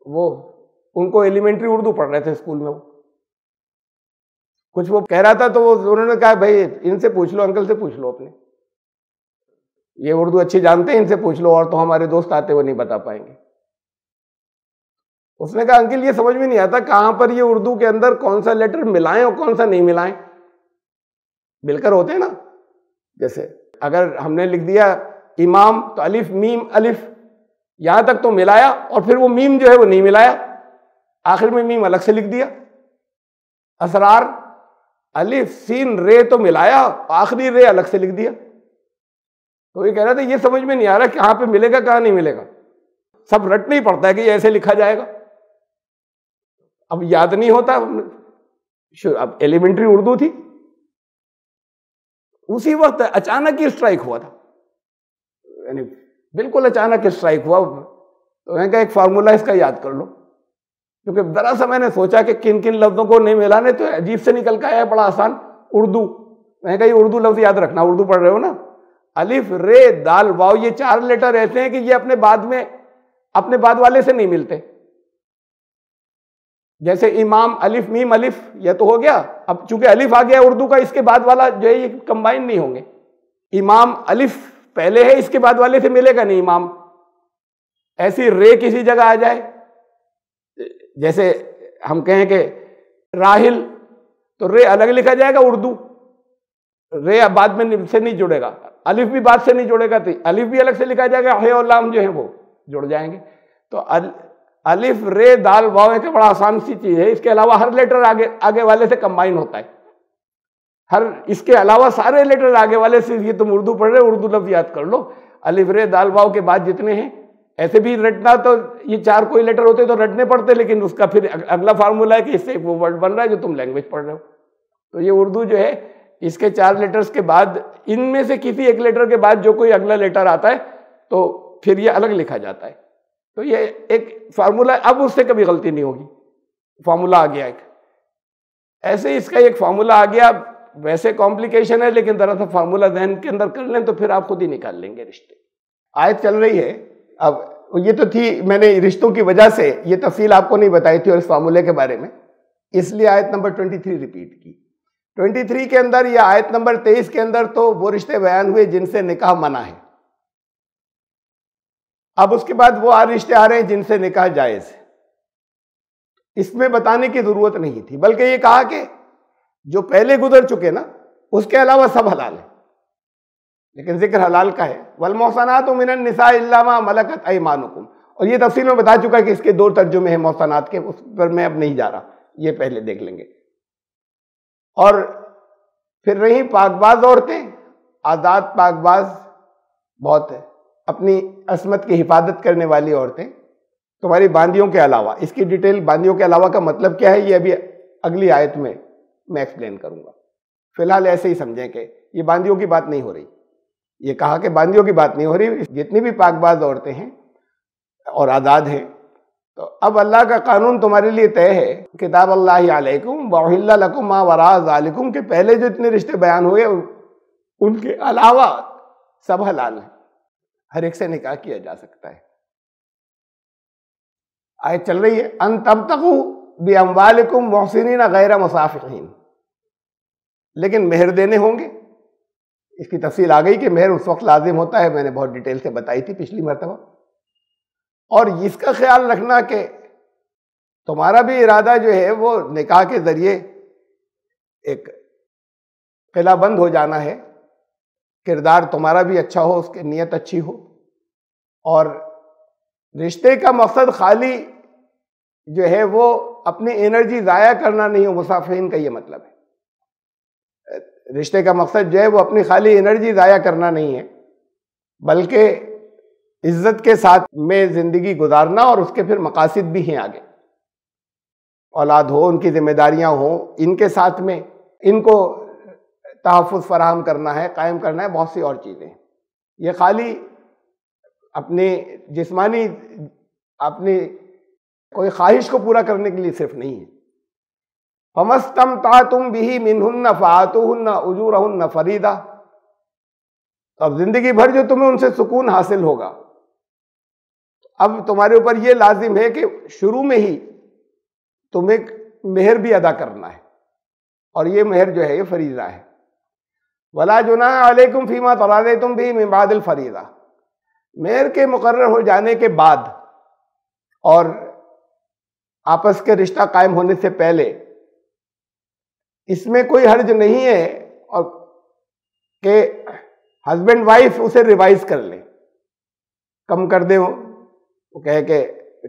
وہ ان کو ایلیمنٹری اردو پڑھ رہے تھے اسکول میں، وہ کچھ وہ کہہ رہا تھا تو انہوں نے کہا بھائی ان سے پوچھ لو، انکل سے پوچھ لو، اپنے یہ اردو اچھی جانتے ہیں، ان سے پوچھ لو، اور تو ہمارے دوست آتے وہ نہیں بتا پائیں گے. اس نے کہا انکل یہ سمجھ میں نہیں آتا کہاں پر یہ اردو کے اندر کون سا لیٹر ملائیں اور کون سا نہیں ملائیں. مل کر ہوتے ہیں نا، جیسے اگر ہم نے لکھ دیا امام تو الف میم الف، یہاں تک تو ملایا، اور پھر وہ میم جو ہے وہ نہیں ملایا، آخر میں میم الگ سے لکھ دیا. اسرار الف سین رے تو ملایا، آخری رے الگ سے لکھ دیا. تو یہ کہہ رہا تھا یہ سمجھ میں نہیں آ رہا کہاں پہ ملے گا کہاں نہیں ملے گا، سب رٹنا ہی پڑتا ہے کہ یہ ایسے لکھا جائے گا. اب یاد نہیں ہوتا. اب ایلیمنٹری اردو تھی، اسی وقت اچانک ہی اسٹرائک ہوا تھا، یعنی بالکل اچانک اسٹرائک ہوا. تو میں نے کہا ایک فارمولہ اس کا یاد کر لو، کیونکہ ذرا سا میں نے سوچا کہ کن کن لفظوں کو نہیں ملانے، تو عجیب سے نکل کے آیا، بڑا آسان اردو. میں نے کہا یہ اردو لفظ یاد رکھنا، اردو پڑھ رہے ہو نا، الف رے دال واو، یہ 4 لیٹر ایسے ہیں کہ یہ اپنے بعد والے سے نہیں ملتے. جیسے امام الف میم الف، یہ تو ہو گیا. اب چونکہ الف آ گیا اردو کا، اس کے بعد والا جو ہے یہ کمبائن نہیں ہوں گے. امام الف پہلے ہے، اس کے بعد والے سے ملے گا نہیں امام. ایسی رے کسی جگہ آ جائے، جیسے ہم کہیں کہ راہل، تو رے الگ لکھا جائے گا اردو، رے بعد میں سے نہیں جڑے گا، الف بھی بعد سے نہیں جڑے گا، تو الف بھی الگ سے لکھا جائے گا، ہے اور لام جو ہے وہ جڑ جائیں گے. تو الف رے دال واو ایک بڑا آسان سی چیز ہے. اس کے علاوہ ہر لیٹر آگے والے سے کمبائن ہوتا ہے. اس کے علاوہ سارے لیٹر آگے والے سے، یہ تم اردو پڑھ رہے ہو، اردو لفظ یاد کر لو. الف رے دال واو کے بعد جتنے ہیں، ایسے بھی رٹنا تو یہ 4 کوئی لیٹر ہوتے تو رٹنے پڑتے، لیکن اس کا پھر اگلا فارمولا ہے کہ اس سے وہ ورڈ بن رہا ہے جو تم لینگویج پڑھ رہے ہو. تو یہ اردو جو ہے، اس کے 4 لیٹرز کے بعد ان میں سے کسی ایک لیٹر کے بعد جو کوئی اگلا لیٹر آتا ہے تو پھر یہ الگ لکھا جاتا ہے. تو یہ ایک فارمولا، اب اس سے کبھی غلطی نہیں ہوگی. فارمولا آ گیا ایک، ایسے اس کا ایک فارمولا آ گیا. ویسے کمپلیکیشن ہے، لیکن ذرا سا فارمولا ذہن کے اندر کر لیں تو پھر آپ خود ہی نکال لیں گے رشتے. آیت چل رہی ہے. اب یہ تو تھی، میں نے رشتوں کی وجہ سے یہ تفصیل آپ کو نہیں بتائی تھی اور اس فارمولے کے بارے میں، اس لیے آیت نمبر 23 ریپیٹ کی. 23 کے اندر یا آیت نمبر 23 کے اندر تو وہ رشتے بیان ہوئے جن سے نکاح منع ہے. اب اس کے بعد وہ رشتے آ رہے ہیں جن سے نکاح جائز ہے. اس میں بتانے کی ضرورت نہیں تھی، بلکہ یہ کہا کہ جو پہلے گزر چکے نا، اس کے علاوہ سب حلال ہے. لیکن ذکر حلال کا ہے. والمحصنات من النساء الا ما ملکت ایمانکم، اور یہ تفصیل میں بتا چکا کہ اس کے 2 ترجمے ہیں محصنات کے، اس پر میں اب نہیں جا رہا، یہ پہلے دیکھ لیں گے. اور پھر رہی پاک باز عورتیں، آزاد پاک باز، بہت اپنی عصمت کی حفاظت کرنے والی عورتیں تمہاری باندیوں کے علاوہ. اس کی ڈیٹیل باندیوں کے علاوہ کا مطلب کیا ہے یہ ابھی اگلی آیت میں ایکسپلین کروں گا. فی الحال ایسے ہی سمجھیں کہ یہ باندیوں کی بات نہیں ہو رہی. یہ کہا کہ باندیوں کی بات نہیں ہو رہی، جتنی بھی پاک باز عورتیں ہیں اور آزاد ہیں. تو اب اللہ کا قانون تمہارے لیے طے ہے، کتاب اللہ علیکم وأحل لکم ما وراء ذالکم، کہ پہلے جو اتنے رشتے بیان ہوئے ان کے علاوہ سب حلال ہیں، ہر ایک سے نکاح کیا جا سکتا ہے. آیت چل رہی ہے. ان تبتغوا باموالکم محسنین غیر مسافحین، لیکن مہر دینے ہوں گے. اس کی تفصیل آ گئی کہ مہر اس وقت لازم ہوتا ہے، میں نے بہت ڈیٹیل سے بتائی تھی پچھلی مرتبہ. اور اس کا خیال رکھنا کہ تمہارا بھی ارادہ جو ہے وہ نکاح کے ذریعے ایک قلعہ بند ہو جانا ہے، کردار تمہارا بھی اچھا ہو، اس کی نیت اچھی ہو. اور رشتے کا مقصد خالی جو ہے وہ اپنی انرجی ضائع کرنا نہیں ہو. مسافرین کا یہ مطلب ہے. رشتے کا مقصد جو ہے وہ اپنی خالی انرجی ضائع کرنا نہیں ہے، بلکہ عزت کے ساتھ میں زندگی گزارنا، اور اس کے پھر مقاصد بھی ہیں آگے. اولاد ہو، ان کی ذمہ داریاں ہوں، ان کے ساتھ میں ان کو تحفظ فراہم کرنا ہے، قائم کرنا ہے، بہت سی اور چیزیں ہیں. یہ خالی اپنی جسمانی اپنی کوئی خواہش کو پورا کرنے کے لیے صرف نہیں ہے. فَمَسْتَمْتَعْتُمْ بِهِ مِنْهُنَّ فَآتُوهُنَّ أُجُورَهُنَّ فَرِيضَةً. اب زندگی بھر جو تمہیں ان سے سکون حاصل ہوگا، اب تمہارے اوپر یہ لازم ہے کہ شروع میں ہی تمہیں مہر بھی ادا کرنا ہے، اور یہ مہر جو ہے یہ فریضہ ہے. وَلَا جُنَاحَ عَلَيْكُمْ فِي مَا تَرَاضَيْتُمْ بِهِ مِنْ بَعْدِ الْفَرِيضَةِ. مہر کے مقرر ہو جانے کے بعد اور آپس کے رشتہ قائم ہونے سے پہلے اس میں کوئی حرج نہیں ہے اور کہ ہسبینڈ وائف اسے ریوائز کر لیں، کم کر دیں. وہ کہے کہ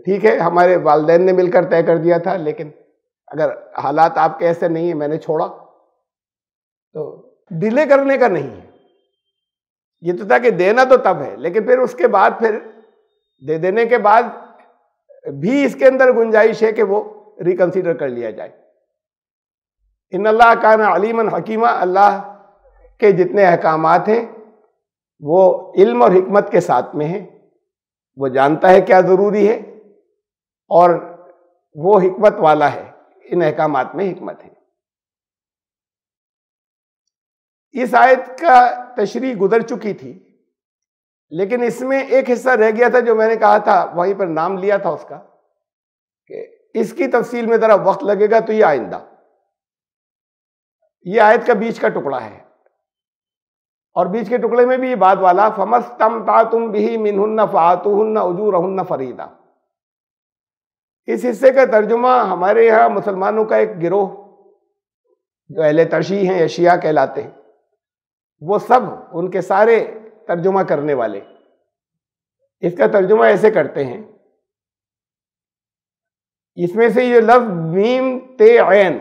ٹھیک ہے ہمارے والدین نے مل کر طے کر دیا تھا، لیکن اگر حالات آپ کے ایسے نہیں ہیں، میں نے چھوڑا. تو ڈیلے کرنے کا نہیں ہے. یہ تو تھا کہ دینا تو تب ہے، لیکن پھر اس کے بعد پھر دے دینے کے بعد بھی اس کے اندر گنجائش ہے کہ وہ ریکنسیڈر کر لیا جائے. ان اللہ کان علیما حکیما، اللہ کے جتنے احکامات ہیں وہ علم اور حکمت کے ساتھ میں ہیں. وہ جانتا ہے کیا ضروری ہے اور وہ حکمت والا ہے. ان احکامات میں حکمت ہے. اس آیت کا تشریح گزر چکی تھی، لیکن اس میں ایک حصہ رہ گیا تھا جو میں نے کہا تھا، وہیں پر نام لیا تھا اس کا، کہ اس کی تفصیل میں ذرا وقت لگے گا، تو یہ آئندہ، یہ آیت کا بیچ کا ٹکڑا ہے، اور بیچ کے ٹکڑے میں بھی یہ بات والا فَمَسْتَمْتَعْتُمْ بِهِ مِنْهُنَّ فَآتُوهُنَّ أُجُورَهُنَّ فَرِيضَةً۔ اس حصے کا ترجمہ ہمارے یہاں مسلمانوں کا ایک گروہ جو اہل ترشیح ہیں یا شیعہ کہلاتے ہیں، وہ سب ان کے سارے ترجمہ کرنے والے اس کا ترجمہ ایسے کرتے ہیں، اس میں سے یہ لفظ میم تے عین،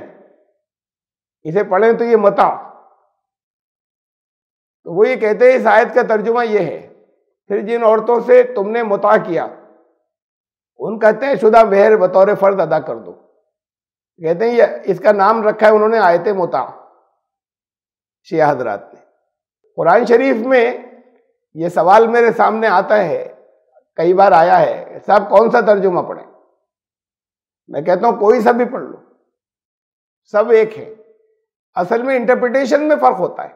اسے پڑھیں تو یہ متاع، تو وہ یہ کہتے ہیں اس آیت کا ترجمہ یہ ہے، پھر جن عورتوں سے تم نے متاع کیا ان کا طے شدہ مہر بطور فرض ادا کر دو۔ کہتے ہیں یہ اس کا نام رکھا ہے انہوں نے آیت متاع، شیعہ حضرات نے۔ قرآن شریف میں یہ سوال میرے سامنے آتا ہے، کئی بار آیا ہے، صاحب کون سا ترجمہ پڑھیں؟ میں کہتا ہوں کوئی سا بھی پڑھ لو، سب ایک ہے۔ اصل میں انٹرپریٹیشن میں فرق ہوتا ہے،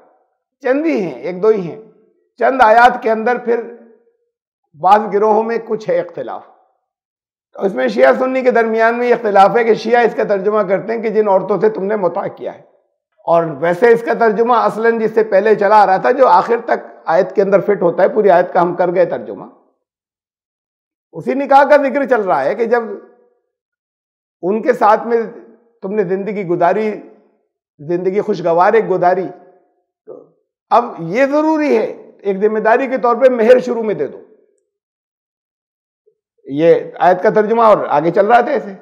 چند ہی ہیں، ایک دو ہی ہیں، چند آیات کے اندر پھر بعض گروہوں میں کچھ ہے اختلاف۔ تو اس میں شیعہ سنی کے درمیان میں یہ اختلاف ہے کہ شیعہ اس کا ترجمہ کرتے ہیں کہ جن عورتوں سے تم نے متاع کیا ہے، اور ویسے اس کا ترجمہ اصلاً جس سے پہلے چلا آ رہا تھا، جو آخر تک آیت کے اندر فٹ ہوتا ہے، پوری آیت کا ہم کر گئے ترجمہ، اسی نکاح کا ذکر چل رہا ہے کہ جب ان کے ساتھ میں تم نے زندگی گزاری، زندگی خوشگوار ایک گزاری، تو اب یہ ضروری ہے ایک ذمہ داری کے طور پہ مہر شروع میں دے دو۔ یہ آیت کا ترجمہ اور آگے چل رہا تھا ایسے۔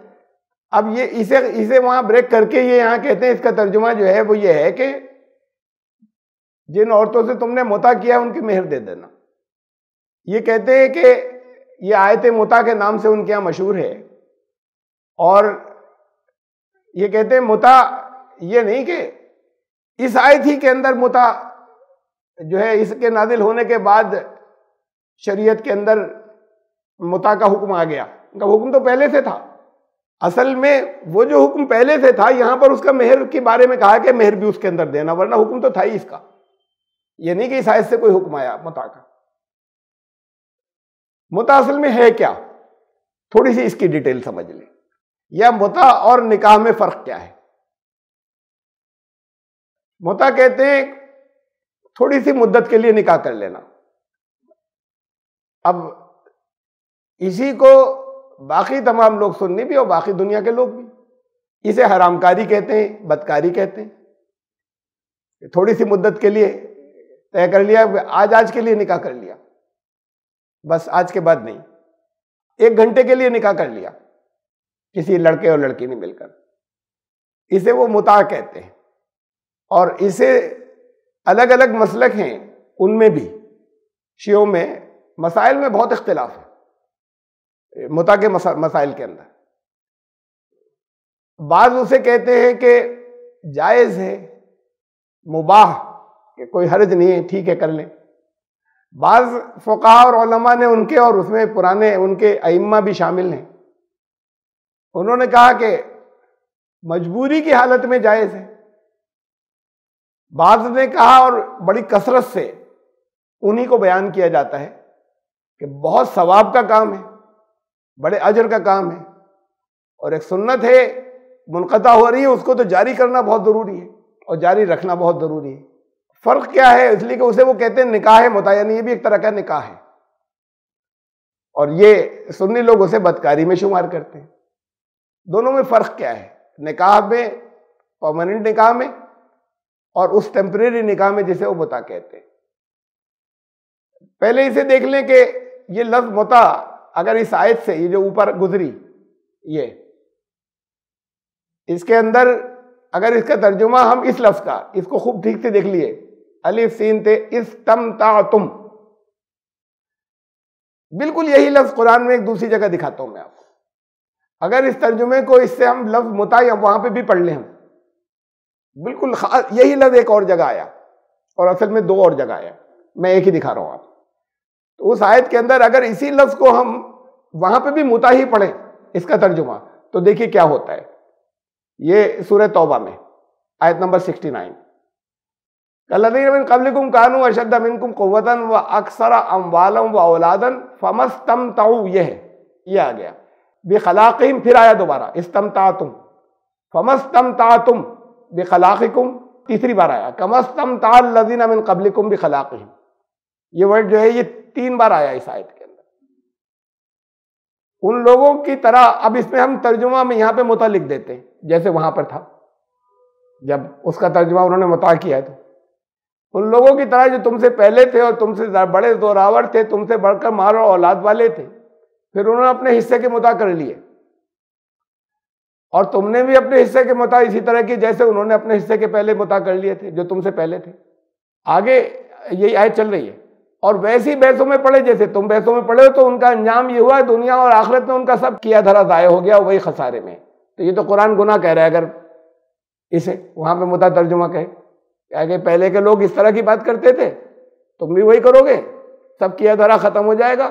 اب یہ اسے وہاں بریک کر کے یہ یہاں کہتے ہیں اس کا ترجمہ جو ہے وہ یہ ہے کہ جن عورتوں سے تم نے متاع کیا ان کی مہر دے دینا۔ یہ کہتے ہیں کہ یہ آیت متاع کے نام سے ان کے یہاں مشہور ہے، اور یہ کہتے ہیں متاع یہ نہیں کہ اس آیت ہی کے اندر متاع جو ہے اس کے نازل ہونے کے بعد شریعت کے اندر متاع کا حکم آ گیا، ان کا حکم تو پہلے سے تھا۔ اصل میں وہ جو حکم پہلے سے تھا، یہاں پر اس کا مہر کے بارے میں کہا کہ مہر بھی اس کے اندر دینا، ورنہ حکم تو تھا ہی اس کا، یہ نہیں کہ اس آیت سے کوئی حکم آیا متاع کا۔ متاع اصل میں ہے کیا، تھوڑی سی اس کی ڈیٹیل سمجھ لیں، یا متاع اور نکاح میں فرق کیا ہے۔ متاع کہتے ہیں تھوڑی سی مدت کے لیے نکاح کر لینا۔ اب اسی کو باقی تمام لوگ، سنی بھی اور باقی دنیا کے لوگ بھی، اسے حرام کاری کہتے ہیں، بدکاری کہتے ہیں۔ تھوڑی سی مدت کے لیے طے کر لیا، آج کے لیے نکاح کر لیا، بس آج کے بعد نہیں، 1 گھنٹے کے لیے نکاح کر لیا کسی لڑکے اور لڑکی نے مل کر، اسے وہ متاع کہتے ہیں۔ اور اسے الگ الگ مسلک ہیں، ان میں بھی شیعوں میں مسائل میں بہت اختلاف ہے، متاع کے مسائل کے اندر۔ بعض اسے کہتے ہیں کہ جائز ہے، مباح، کہ کوئی حرج نہیں ہے، ٹھیک ہے کر لیں۔ بعض فقہا اور علماء نے ان کے، اور اس میں پرانے ان کے ائمہ بھی شامل ہیں، انہوں نے کہا کہ مجبوری کی حالت میں جائز ہے۔ بعض نے کہا، اور بڑی کثرت سے انہی کو بیان کیا جاتا ہے، کہ بہت ثواب کا کام ہے، بڑے اجر کا کام ہے، اور ایک سنت ہے منقطع ہو رہی ہے، اس کو تو جاری کرنا بہت ضروری ہے، اور جاری رکھنا بہت ضروری ہے۔ فرق کیا ہے؟ اس لیے کہ اسے وہ کہتے ہیں نکاح متاع، یعنی یہ بھی ایک طرح کا نکاح ہے، اور یہ سنی لوگ اسے بدکاری میں شمار کرتے ہیں۔ دونوں میں فرق کیا ہے؟ نکاح میں، پرماننٹ نکاح میں، اور اس ٹیمپریری نکاح میں جسے وہ متاع کہتے ہیں۔ پہلے اسے دیکھ لیں کہ یہ لفظ متاع اگر اس آیت سے، یہ جو اوپر گزری، یہ اس کے اندر اگر اس کا ترجمہ ہم اس لفظ کا، اس کو خوب ٹھیک سے دیکھ لیے، الف سین تے استمتعتم، بالکل یہی لفظ قرآن میں ایک دوسری جگہ دکھاتا ہوں میں آپ کو۔ اگر اس ترجمے کو اس سے ہم لفظ متاع وہاں پہ بھی پڑھ لیں، ہم بالکل یہی لفظ ایک اور جگہ آیا، اور اصل میں 2 اور جگہ آیا، میں ایک ہی دکھا رہا ہوں آپ کو۔ تو اس آیت کے اندر اگر اسی لفظ کو ہم وہاں پہ بھی متاع ہی پڑھیں اس کا ترجمہ، تو دیکھیے کیا ہوتا ہے۔ یہ سورہ توبہ میں آیت نمبر 69، کالذین من قبلکم کانوا اشد منکم قوۃ واکثر اموالا واولادا فما استمتعوا، یہ آ گیا بخلاقہم، پھر آیا دوبارہ استمتعتم، فما استمتعتم بخلاقکم، تیسری بار آیا کما استمتع الذین من قبلکم بخلاقہم. یہ ورڈ جو ہے یہ 3 بار آیا اس آیت کے اندر. ان لوگوں کی طرح، اب اس میں ہم ترجمہ میں یہاں پہ متع لکھ دیتے ہیں جیسے وہاں پر تھا جب اس کا ترجمہ انہوں نے متع کیا ہے. تو ان لوگوں کی طرح جو تم سے پہلے تھے اور تم سے بڑے زوراور تھے، تم سے بڑھ کر مال اور اولاد والے تھے، پھر انہوں نے اپنے حصے کے متع کر لیے، اور تم نے بھی اپنے حصے کے متع اسی طرح کی جیسے انہوں نے اپنے حصے کے پہلے متع کر لیے تھے جو تم سے پہلے تھے. آگے یہی آیت چل رہی ہے. اور ویسی بحثوں میں پڑے جیسے تم بحثوں میں پڑے ہو، تو ان کا انجام یہ ہوا دنیا اور آخرت میں ان کا سب کیا دھرا ضائع ہو گیا، وہی خسارے میں. تو یہ تو قرآن گناہ کہہ رہا ہے اگر اسے وہاں پہ متع ترجمہ کہے کہ پہلے کے لوگ اس طرح کی بات کرتے تھے، تم بھی وہی کرو گے، سب کیا دھرا ختم ہو جائے گا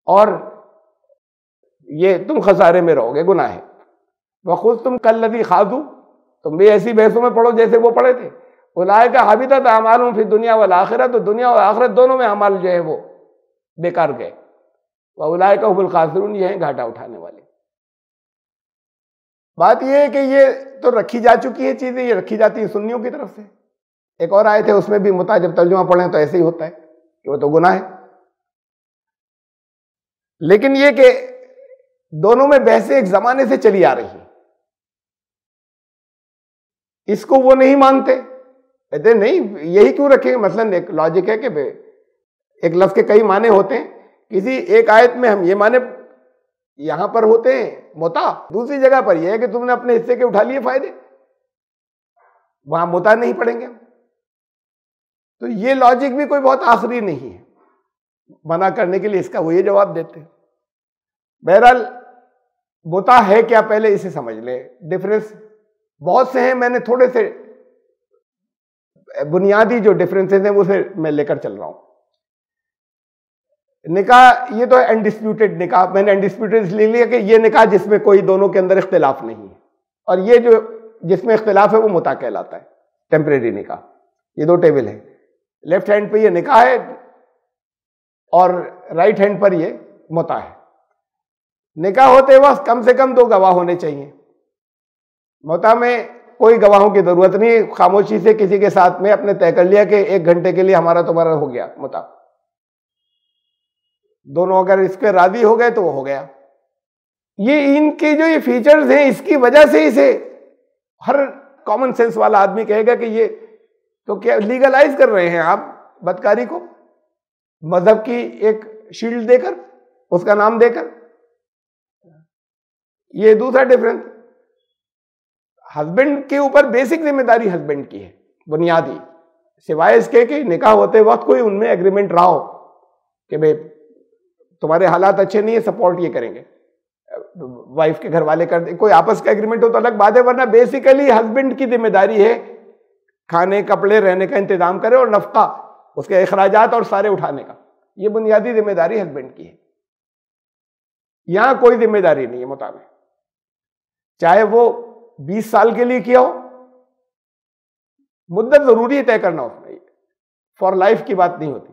اور یہ تم خسارے میں رہو گے، گناہ ہے. وَخُذْتُمْ كَالَّذِي خَاضُوا، تم بھی ایسی بحثوں میں پڑھو جیسے وہ پڑھے تھے. اولئک حبطت اعمالهم فی الدنیا والآخرہ، تو دنیا اور آخرت دونوں میں اعمال جو ہے وہ بیکار گئے. واولئک هم الخاسرون، یہ ہیں گھاٹا اٹھانے والے. بات یہ ہے کہ یہ تو رکھی جا چکی ہے چیزیں، یہ رکھی جاتی ہیں سنیوں کی طرف سے. ایک اور آیت ہے اس میں بھی متع جب ترجمہ پڑھیں تو ایسے ہی ہوتا ہے کہ وہ تو گناہ ہے. لیکن یہ کہ دونوں میں بحثیں ایک زمانے سے چلی آ رہی ہیں، اس کو وہ نہیں مانتے، کہتے نہیں یہی کیوں رکھیں گے. مثلاً ایک لاجک ہے کہ ایک لفظ کے کئی معنی ہوتے ہیں، کسی ایک آیت میں ہم یہ معنی یہاں پر ہوتے ہیں متع، دوسری جگہ پر یہ ہے کہ تم نے اپنے حصے کے اٹھا لیے فائدے، وہاں متع نہیں پڑھیں گے. تو یہ لاجک بھی کوئی بہت آخری نہیں ہے منع کرنے کے لیے، اس کا وہ یہ جواب دیتے ہیں. بہرحال متع ہے کیا پہلے اسے سمجھ لیں. ڈفرینس بہت سے ہیں، میں نے تھوڑے سے بنیادی جو ڈفرینسز ہیں اسے میں لے کر چل رہا ہوں. نکاح یہ تو ہے انڈسپیوٹڈ نکاح، میں نے انڈسپیوٹڈ اس لیے لیا کہ یہ نکاح جس میں کوئی دونوں کے اندر اختلاف نہیں ہے، اور یہ جو جس میں اختلاف ہے وہ متع کہلاتا ہے. ٹیمپریری نکاح، یہ 2 ٹیبل ہیں، لیفٹ ہینڈ پہ یہ نکاح ہے اور رائٹ ہینڈ پر یہ متع ہے. نکاح ہوتے وقت کم سے کم 2 گواہ ہونے چاہیے. متع میں کوئی گواہوں کی ضرورت نہیں، خاموشی سے کسی کے ساتھ میں اپنے طے کر لیا کہ 1 گھنٹے کے لیے ہمارا تمہارا ہو گیا متع. دونوں اگر اس پہ راضی ہو گئے تو وہ ہو گیا. یہ ان کے جو یہ فیچرز ہیں، اس کی وجہ سے اسے ہر کامن سینس والا آدمی کہے گا کہ یہ تو کیا لیگلائز کر رہے ہیں آپ بدکاری کو، مذہب کی ایک شیلڈ دے کر، اس کا نام دے کر. یہ دوسرا ڈفرنس. ہسبینڈ کے اوپر بیسک ذمہ داری ہسبینڈ کی ہے بنیادی، سوائے اس کے کہ نکاح ہوتے وقت کوئی ان میں ایگریمنٹ رہا ہو کہ بھئی تمہارے حالات اچھے نہیں ہیں، سپورٹ یہ کریں گے، وائف کے گھر والے کر دیں، کوئی آپس کا ایگریمنٹ ہو تو الگ بات ہے. ورنہ بیسیکلی ہسبینڈ کی ذمہ داری ہے کھانے کپڑے رہنے کا انتظام کرے اور نفقہ، اس کے اخراجات اور سارے اٹھانے کا. یہ بنیادی ذمہ داری ہسبینڈ کی ہے. یہاں کوئی ذمہ داری نہیں ہے متع میں، چاہے وہ 20 سال کے لیے کیا ہو. مدت ضروری ہے طے کرنا، اس میں فار لائف کی بات نہیں ہوتی،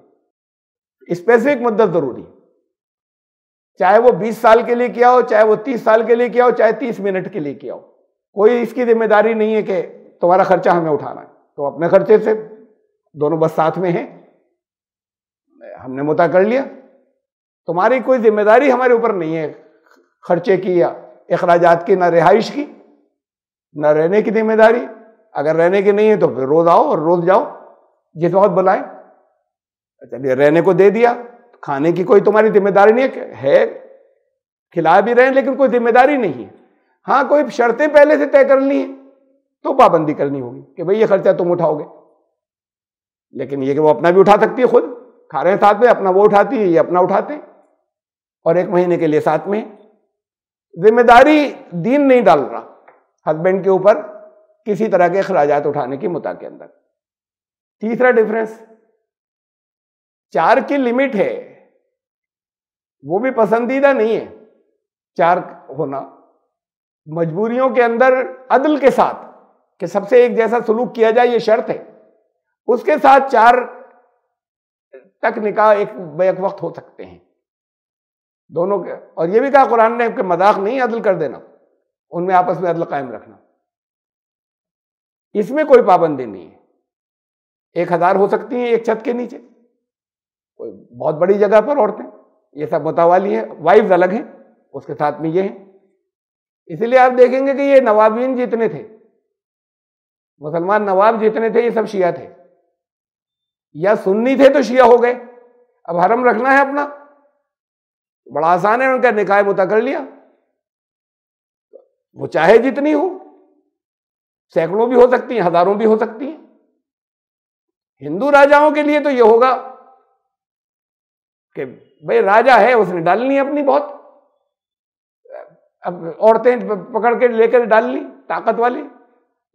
اسپیسیفک مدت ضروری ہے. چاہے وہ 20 سال کے لیے کیا ہو، چاہے وہ 30 سال کے لیے کیا ہو، چاہے 30 منٹ کے لیے کیا ہو، کوئی اس کی ذمہ داری نہیں ہے کہ تمہارا خرچہ ہمیں اٹھانا ہے. تو اپنے خرچے سے دونوں بس ساتھ میں ہیں، ہم نے متع کر لیا، تمہاری کوئی ذمہ داری ہمارے اوپر نہیں ہے خرچے کی یا اخراجات کی، نہ رہائش کی نہ رہنے کی ذمہ داری. اگر رہنے کی نہیں ہے تو پھر روز آؤ اور روز جاؤ جس وقت بلائیں. چلیے رہنے کو دے دیا، کھانے کی کوئی تمہاری ذمہ داری نہیں ہے، کھلا بھی رہے ہیں لیکن کوئی ذمہ داری نہیں ہے. ہاں کوئی شرطیں پہلے سے طے کرنی ہیں تو پابندی کرنی ہوگی کہ بھئی یہ خرچہ تم اٹھاؤ گے. لیکن یہ کہ وہ اپنا بھی اٹھا سکتی ہے، خود کھا رہے ہیں ساتھ میں، اپنا وہ اٹھاتی ہے، یہ اپنا اٹھاتے ہیں، اور 1 مہینے کے لیے ساتھ میں. ذمہ داری دین نہیں ڈال رہا ہسبینڈ کے اوپر کسی طرح کے اخراجات اٹھانے کی متع کے اندر. تیسرا ڈفرینس، 4 کی لمٹ ہے، وہ بھی پسندیدہ نہیں ہے 4 ہونا. مجبوریوں کے اندر عدل کے ساتھ کہ سب سے ایک جیسا سلوک کیا جائے، یہ شرط ہے. اس کے ساتھ 4 تک نکاح ایک وقت ہو سکتے ہیں دونوں کے. اور یہ بھی کہا قرآن نے کہ مذاق نہیں عدل کر دینا، ان میں آپس میں عدل قائم رکھنا. اس میں کوئی پابندی نہیں ہے. 1000 ہو سکتی ہیں ایک چھت کے نیچے، کوئی بہت بڑی جگہ پر عورتیں، یہ سب متوالی ہیں. وائفز الگ ہیں، اس کے ساتھ میں یہ ہیں. اسی لیے آپ دیکھیں گے کہ یہ نوابین جتنے تھے، مسلمان نواب جتنے تھے، یہ سب شیعہ تھے. یا سنی تھے تو شیعہ ہو گئے. اب حرم رکھنا ہے اپنا، بڑا آسان ہے، ان کا نکاح مطع کر لیا. وہ چاہے جتنی ہو، سینکڑوں بھی ہو سکتی ہیں، ہزاروں بھی ہو سکتی ہیں. ہندو راجاؤں کے لیے تو یہ ہوگا کہ بھئی راجا ہے، اس نے ڈالنی اپنی بہت، اب عورتیں پکڑ کے لے کر ڈال لی طاقت والی.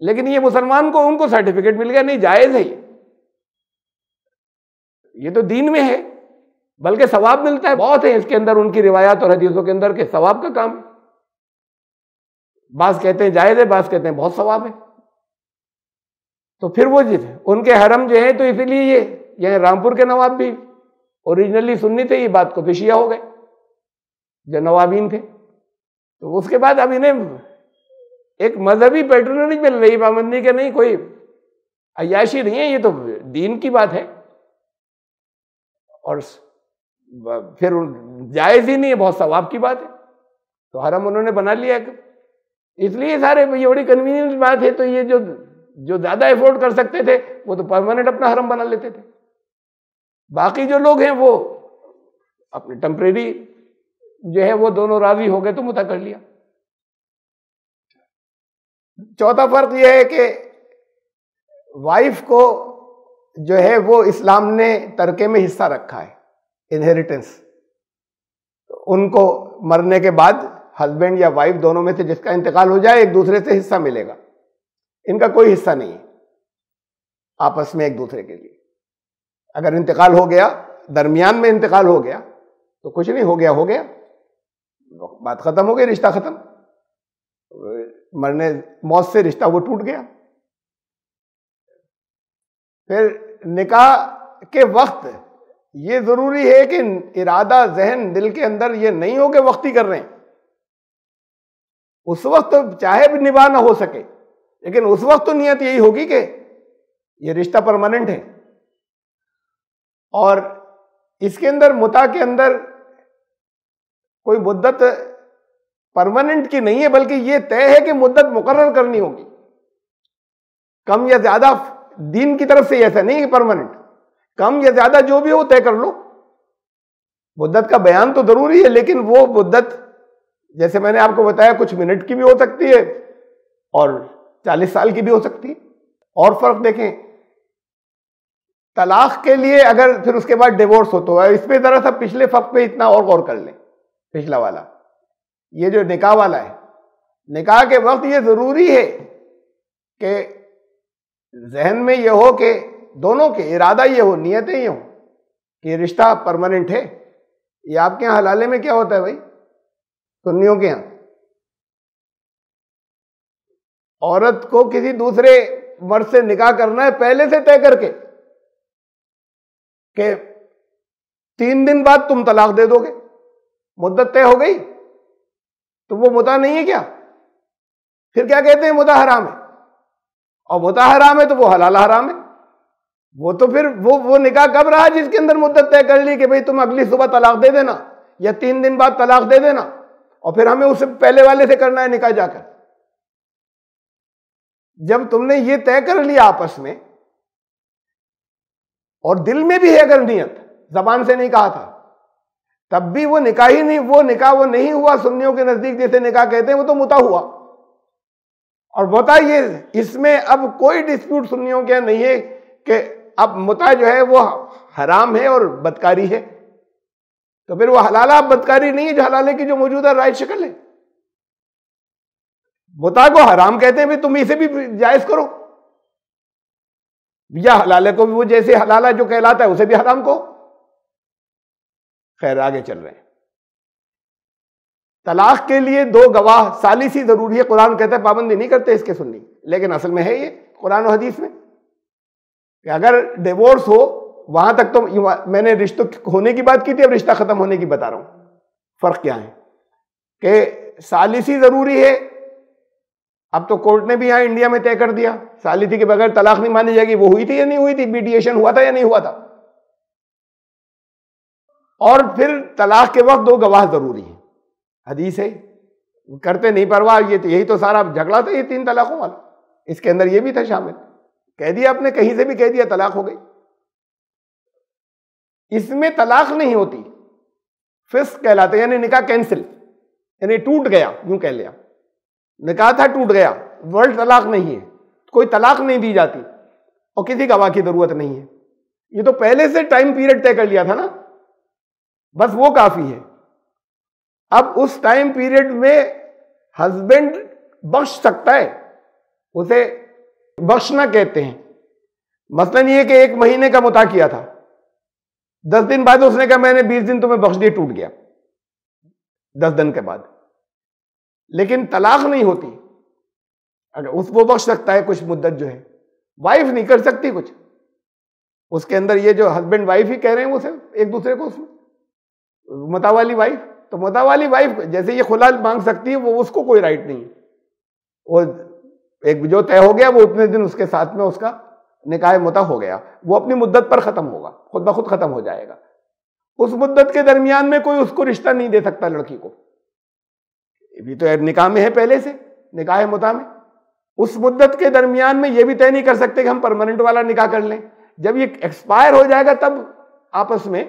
لیکن یہ مسلمان کو، ان کو سرٹیفکیٹ مل گیا، نہیں جائز ہے یہ تو دین میں ہے، بلکہ ثواب ملتا ہے. بہت ہے اس کے اندر ان کی روایات اور حدیثوں کے اندر کہ ثواب کا کام ہے. بعض کہتے ہیں جائز ہے، بعض کہتے ہیں بہت ثواب ہے. تو پھر وہ ان کے حرم جو ہے، تو اسی لیے یہ رامپور کے نواب بھی اوریجنلی سنی تھے، یہ بات کو پیشیہ ہو گئے جو نوابین تھے. تو اس کے بعد اب انہیں ایک مذہبی پیٹرنیج مل رہی، پابندی کے نہیں، کوئی عیاشی نہیں ہے، یہ تو دین کی بات ہے. اور پھر جائز ہی نہیں ہے، بہت ثواب کی بات ہے. تو حرم انہوں نے بنا لیا. اس لیے سارے یہ بڑی کنوینئنٹ بات ہے. تو یہ جو زیادہ ایفورٹ کر سکتے تھے وہ تو پرماننٹ اپنا حرم بنا لیتے تھے. باقی جو لوگ ہیں وہ اپنے ٹمپریری جو ہے وہ دونوں راضی ہو گئے تو مطع کر لیا. چوتھا فرق یہ ہے کہ وائف کو جو ہے وہ اسلام نے ترکے میں حصہ رکھا ہے، انہیریٹنس. ان کو مرنے کے بعد ہسبینڈ یا وائف دونوں میں سے جس کا انتقال ہو جائے، ایک دوسرے سے حصہ ملے گا. ان کا کوئی حصہ نہیں ہے آپس میں ایک دوسرے کے لیے. اگر انتقال ہو گیا، درمیان میں انتقال ہو گیا تو کچھ نہیں، ہو گیا، بات ختم ہو گئی، رشتہ ختم. مرنے موت سے رشتہ وہ ٹوٹ گیا. پھر نکاح کے وقت یہ ضروری ہے کہ ارادہ ذہن دل کے اندر یہ نہیں ہو کہ وقت ہی کر رہے ہیں. اس وقت چاہے بھی نباہ نہ ہو سکے، لیکن اس وقت تو نیت یہی ہوگی کہ یہ رشتہ پرماننٹ ہے. اور اس کے اندر متع کے اندر کوئی مدت پرماننٹ کی نہیں ہے، بلکہ یہ طے ہے کہ مدت مقرر کرنی ہوگی، کم یا زیادہ. دین کی طرف سے ایسا نہیں کہ پرماننٹ، کم یا زیادہ جو بھی ہو طے کر لو. مدت کا بیان تو ضروری ہے، لیکن وہ مدت جیسے میں نے آپ کو بتایا کچھ منٹ کی بھی ہو سکتی ہے اور 40 سال کی بھی ہو سکتی ہے. اور فرق دیکھیں، طلاق کے لیے اگر پھر اس کے بعد ڈیورس ہو تو اس پہ ذرا سا پچھلے فرق پہ اتنا اور غور کر لیں. پچھلا والا یہ جو نکاح والا ہے، نکاح کے وقت یہ ضروری ہے کہ ذہن میں یہ ہو کہ دونوں کے ارادہ یہ ہو، نیتیں یہ ہوں کہ یہ رشتہ پرماننٹ ہے. یہ آپ کے یہاں حلالے میں کیا ہوتا ہے بھائی؟ سنیوں کے یہاں عورت کو کسی دوسرے مرد سے نکاح کرنا ہے پہلے سے طے کر کے کہ 3 دن بعد تم طلاق دے دو گے. مدت طے ہو گئی تو وہ متع نہیں ہے کیا؟ پھر کیا کہتے ہیں؟ متع حرام ہے. اور متع حرام ہے تو وہ حلال حرام ہے. وہ تو پھر وہ نکاح کب رہا جس کے اندر مدت طے کر لی کہ بھئی تم اگلی صبح طلاق دے دینا یا 3 دن بعد طلاق دے دینا، اور پھر ہمیں اس سے پہلے والے سے کرنا ہے نکاح جا کر. جب تم نے یہ طے کر لیا آپس میں، اور دل میں بھی ہے اگر نیت، زبان سے نہیں کہا تھا، تب بھی وہ نکاح ہی نہیں، وہ نہیں ہوا. سنیوں کے نزدیک جیسے نکاح کہتے ہیں وہ تو متع ہوا. اور متع یہ اس میں اب کوئی ڈسپیوٹ سنیوں کے نہیں ہے کہ اب متع جو ہے وہ حرام ہے اور بدکاری ہے. تو پھر وہ حلالہ بدکاری نہیں ہے جو حلالے کی جو موجودہ رائج شکل ہے. متع کو حرام کہتے ہیں بھی تم اسے بھی جائز کرو، یا حلالے کو بھی وہ جیسے حلالہ جو کہلاتا ہے اسے بھی حرام کو. خیر آگے چل رہے ہیں. طلاق کے لیے 2 گواہ ثالثی ضروری ہے. قرآن کہتا ہے پابندی نہیں کرتے اس کے سنی، لیکن اصل میں ہے یہ قرآن و حدیث میں کہ اگر ڈیورس ہو وہاں تک تو میں نے رشتوں ہونے کی بات کی تھی، اب رشتہ ختم ہونے کی بتا رہا ہوں. فرق کیا ہے کہ ثالثی ضروری ہے. اب تو کورٹ نے بھی یہاں انڈیا میں طے کر دیا ثالثی کے بغیر طلاق نہیں مانی جائے گی. وہ ہوئی تھی یا نہیں ہوئی تھی؟ میڈیشن ہوا تھا یا نہیں ہوا تھا؟ اور پھر طلاق کے وقت 2 گواہ ضروری ہیں. حدیث ہے، کرتے نہیں پرواہ. یہی تو سارا جھگڑا تھا یہ 3 طلاقوں والا. اس کے اندر یہ بھی تھا شامل. کہہ دیا آپ نے، کہیں سے بھی کہہ دیا طلاق ہو گئی. اس میں طلاق نہیں ہوتی، فسق کہلاتے، یعنی نکاح کینسل، یعنی ٹوٹ گیا. یوں کہہ لیا نکاح تھا ٹوٹ گیا، ورلڈ طلاق نہیں ہے. کوئی طلاق نہیں دی جاتی اور کسی گواہ کی ضرورت نہیں ہے. یہ تو پہلے سے ٹائم پیریڈ طے کر لیا تھا نا، بس وہ کافی ہے. اب اس ٹائم پیریڈ میں ہسبینڈ بخش سکتا ہے، اسے بخشنا کہتے ہیں. مثلاً یہ کہ 1 مہینے کا مطاع کیا تھا، 10 دن بعد اس نے کہا میں نے 20 دن تمہیں بخش دیے، ٹوٹ گیا 10 دن کے بعد. لیکن طلاق نہیں ہوتی. اگر وہ بخش سکتا ہے کچھ مدت جو ہے، وائف نہیں کر سکتی کچھ. اس کے اندر یہ جو ہسبینڈ وائف ہی کہہ رہے ہیں وہ صرف ایک دوسرے کو، اس میں متوالی وائف، تو متوالی وائف جیسے یہ خلا مانگ سکتی ہے، وہ اس کو کوئی رائٹ نہیں ہے. وہ ایک جو طے ہو گیا وہ اتنے دن اس کے ساتھ میں اس کا نکاح متع ہو گیا، وہ اپنی مدت پر ختم ہوگا، خود بخود ختم ہو جائے گا. اس مدت کے درمیان میں کوئی اس کو رشتہ نہیں دے سکتا لڑکی کو. بھی تو نکاح میں ہے پہلے سے، نکاح متع میں. اس مدت کے درمیان میں یہ بھی طے نہیں کر سکتے کہ ہم پرماننٹ والا نکاح کر لیں. جب یہ ایکسپائر ہو جائے گا تب آپس میں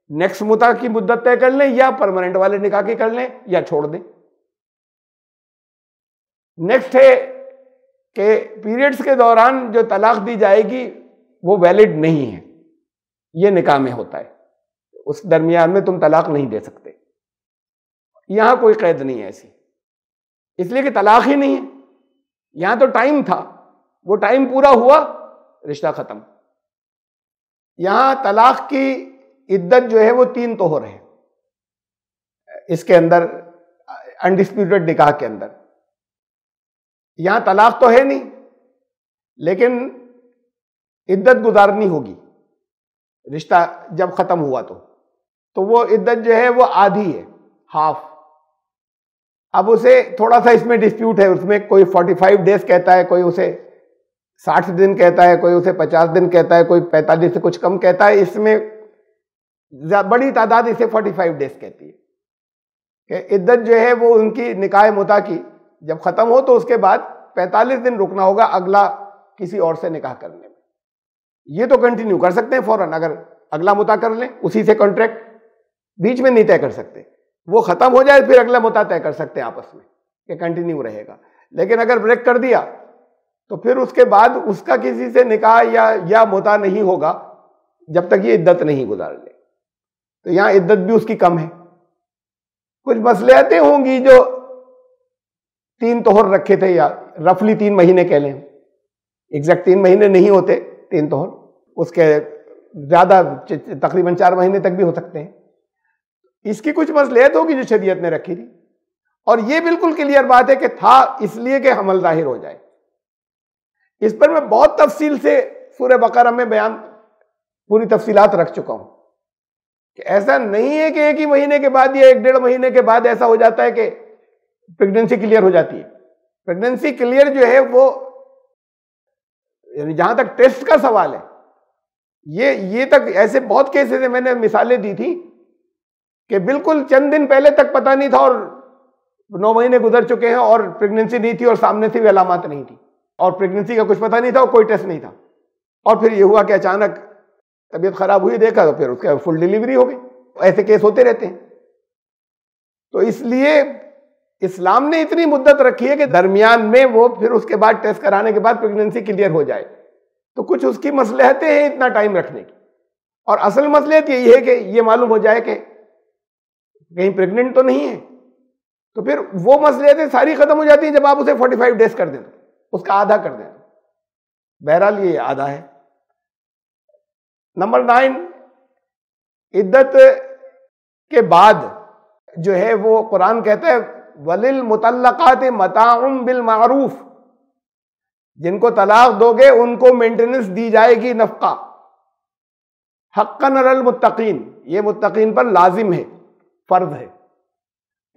نیکسٹ متع کی مدت طے کر لیں، یا پرماننٹ والے نکاح کی کر لیں یا چھوڑ دیں. نیکسٹ ہے کہ پیریڈز کے دوران جو طلاق دی جائے گی وہ ویلڈ نہیں ہے. یہ نکاح میں ہوتا ہے، اس درمیان میں تم طلاق نہیں دے سکتے. یہاں کوئی قید نہیں ہے ایسی، اس لیے کہ طلاق ہی نہیں ہے. یہاں تو ٹائم تھا، وہ ٹائم پورا ہوا، رشتہ ختم. یہاں طلاق کی عدت جو ہے وہ 3 طہر ہے اس کے اندر، انڈسپیوٹڈ نکاح کے اندر. یہاں طلاق تو ہے نہیں، لیکن عدت گزارنی ہوگی رشتہ جب ختم ہوا تو وہ عدت جو ہے وہ آدھی ہے، ہاف. اب اسے تھوڑا سا اس میں ڈسپیوٹ ہے، اس میں کوئی 45 ڈیز کہتا ہے، کوئی اسے 60 دن کہتا ہے، کوئی اسے 50 دن کہتا ہے، کوئی 45 سے کچھ کم کہتا ہے. اس میں بڑی تعداد اسے 45 ڈیز کہتی ہے کہ عدت جو ہے وہ ان کی نکاح متع کی جب ختم ہو تو اس کے بعد 45 دن رکنا ہوگا اگلا کسی اور سے نکاح کرنے میں. یہ تو کنٹینیو کر سکتے ہیں فوراً، اگر اگلا متع کر لیں اسی سے کانٹریکٹ، بیچ میں نہیں طے کر سکتے. وہ ختم ہو جائے پھر اگلا متع طے کر سکتے ہیں آپس میں کہ کنٹینیو رہے گا. لیکن اگر بریک کر دیا تو پھر اس کے بعد اس کا کسی سے نکاح یا متع نہیں ہوگا جب تک یہ عدت نہیں گزار لے. تو یہاں عدت بھی اس کی کم ہے. کچھ مصلحتیں ہوں گی جو 3 طہر رکھے تھے، یا رفلی 3 مہینے کہہ لیں. ایگزیکٹ 3 مہینے نہیں ہوتے 3 طہر، اس کے زیادہ تقریباً 4 مہینے تک بھی ہو سکتے ہیں. اس کی کچھ مصلحت ہوگی جو شریعت نے رکھی تھی. اور یہ بالکل کلیئر بات ہے کہ تھا اس لیے کہ حمل ظاہر ہو جائے. اس پر میں بہت تفصیل سے سورہ بقرہ میں بیان پوری تفصیلات رکھ چکا ہوں کہ ایسا نہیں ہے کہ 1 ہی مہینے کے بعد یا 1.5 مہینے کے بعد ایسا ہو جاتا ہے کہ پریگننسی کلیئر ہو جاتی ہے. پریگننسی کلیئر جو ہے وہ یعنی جہاں تک ٹیسٹ کا سوال ہے، یہ تک ایسے بہت کیسز ہیں، میں نے مثالیں دی تھی کہ بالکل چند دن پہلے تک پتہ نہیں تھا اور 9 مہینے گزر چکے ہیں اور پریگننسی نہیں تھی اور سامنے سے بھی علامات نہیں تھی اور پریگننسی کا کچھ پتہ نہیں تھا اور کوئی ٹیسٹ نہیں تھا، اور پھر یہ ہوا کہ اچانک طبیعت خراب ہوئی، دیکھا تو پھر اس کا فل ڈیلیوری ہو گئی. ایسے کیس ہوتے رہتے ہیں. تو اس لیے اسلام نے اتنی مدت رکھی ہے کہ درمیان میں وہ پھر اس کے بعد ٹیسٹ کرانے کے بعد پریگننسی کلیئر ہو جائے. تو کچھ اس کی مصلحتیں ہیں اتنا ٹائم رکھنے کی، اور اصل مصلحت یہی ہے کہ یہ معلوم ہو جائے کہ کہیں پریگننٹ تو نہیں ہے. تو پھر وہ مصلحتیں ساری ختم ہو جاتی ہیں جب آپ اسے 45 ڈیز کر دیں تو، اس کا آدھا کر دیں. بہرحال یہ آدھا ہے. نمبر 9، عدت کے بعد جو ہے وہ قرآن کہتا ہے وَلِلْمُطَلَّقَاتِ مَتَاعٌ بِالْمَعْرُوفِ. جن کو طلاق دو گے ان کو مینٹیننس دی جائے گی نفقہ، حقاً علی المتقین، یہ متقین پر لازم ہے، فرض ہے۔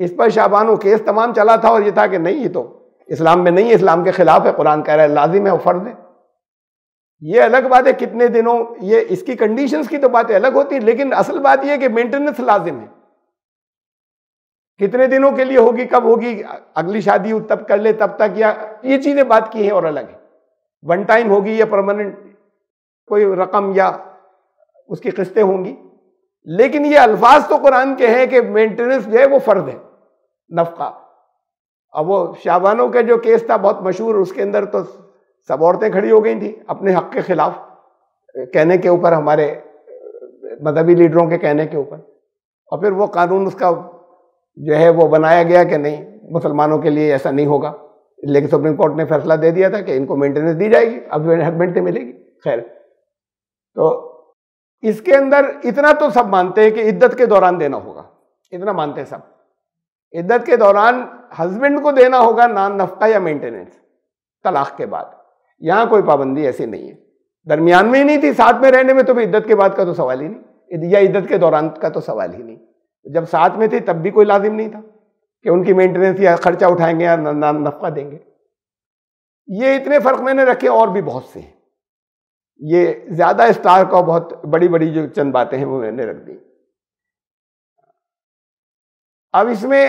اس پر شعبان و کیس تمام چلا تھا، اور یہ تھا کہ نہیں، یہ تو اسلام میں نہیں ہے، اسلام کے خلاف ہے، قرآن کہہ رہا ہے لازم ہے اور فرض ہے۔ یہ الگ بات ہے کتنے دنوں، یہ اس کی کنڈیشنز کی تو باتیں الگ ہوتی ہیں، لیکن اصل بات یہ ہے کہ مینٹیننس لازم ہے۔ کتنے دنوں کے لیے ہوگی، کب ہوگی، اگلی شادی تب کر لے تب تک، یا یہ چیزیں بات کی ہیں اور الگ ہے، ون ٹائم ہوگی یا پرماننٹ کوئی رقم یا اس کی قسطیں ہوں گی، لیکن یہ الفاظ تو قرآن کے ہیں کہ مینٹیننس جو ہے وہ فرض ہے، نفقہ۔ اب وہ شعبانوں کا جو کیس تھا بہت مشہور، اس کے اندر تو سب عورتیں کھڑی ہو گئی تھیں اپنے حق کے خلاف، کہنے کے اوپر، ہمارے مذہبی لیڈروں کے کہنے کے اوپر، اور پھر وہ قانون اس کا جو ہے وہ بنایا گیا کہ نہیں، مسلمانوں کے لیے ایسا نہیں ہوگا، لیکن سپریم کورٹ نے فیصلہ دے دیا تھا کہ ان کو مینٹیننس دی جائے گی، اب ہسبینڈ سے ملے گی۔ خیر، تو اس کے اندر اتنا تو سب مانتے ہیں کہ عدت کے دوران دینا ہوگا، اتنا مانتے ہیں سب، عدت کے دوران ہسبینڈ کو دینا ہوگا نان نفقہ یا مینٹیننس، طلاق کے بعد۔ یہاں کوئی پابندی ایسی نہیں ہے، درمیان میں ہی نہیں تھی، ساتھ میں رہنے میں تو بھی عدت کے بعد کا تو سوال ہی نہیں، یا عدت کے دوران کا تو سوال ہی نہیں۔ جب ساتھ میں تھی تب بھی کوئی لازم نہیں تھا کہ ان کی مینٹیننس یا خرچہ اٹھائیں گے یا نان نفقہ دیں گے۔ یہ اتنے فرق میں نے رکھے، اور بھی بہت سے ہیں، یہ زیادہ اسٹار کا بہت بڑی بڑی جو چند باتیں ہیں وہ میں نے رکھ دی۔ اب اس میں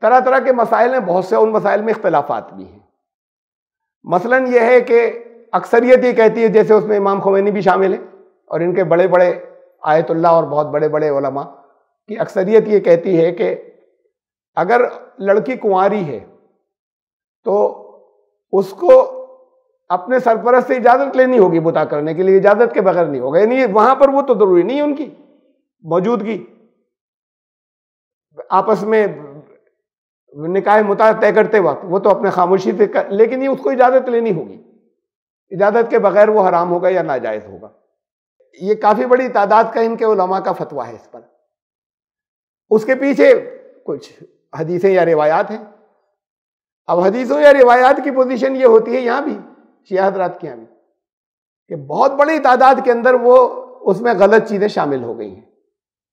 طرح طرح کے مسائل ہیں بہت سے، ان مسائل میں اختلافات بھی ہیں۔ مثلا یہ ہے کہ اکثریت یہ کہتی ہے، جیسے اس میں امام خمینی بھی شامل ہیں اور ان کے بڑے بڑے آیت اللہ اور بہت بڑے بڑے علماء کی اکثریت یہ کہتی ہے کہ اگر لڑکی کنواری ہے تو اس کو اپنے سرپرست سے اجازت لینی ہوگی بتا کرنے کے لیے، اجازت کے بغیر نہیں ہوگا، یعنی وہاں پر وہ تو ضروری نہیں ہے ان کی موجودگی، آپس میں نکاح متع طے کرتے وقت وہ تو اپنے خاموشی سے لیکن یہ اس کو اجازت لینی ہوگی، اجازت کے بغیر وہ حرام ہوگا یا ناجائز ہوگا۔ یہ کافی بڑی تعداد کا ان کے علماء کا فتویٰ ہے اس پر۔ اس کے پیچھے کچھ حدیثیں یا روایات ہیں۔ اب حدیثوں یا روایات کی پوزیشن یہ ہوتی ہے یہاں بھی، شیعہ حضرات کے یہاں بھی، کہ بہت بڑی تعداد کے اندر وہ اس میں غلط چیزیں شامل ہو گئی ہیں،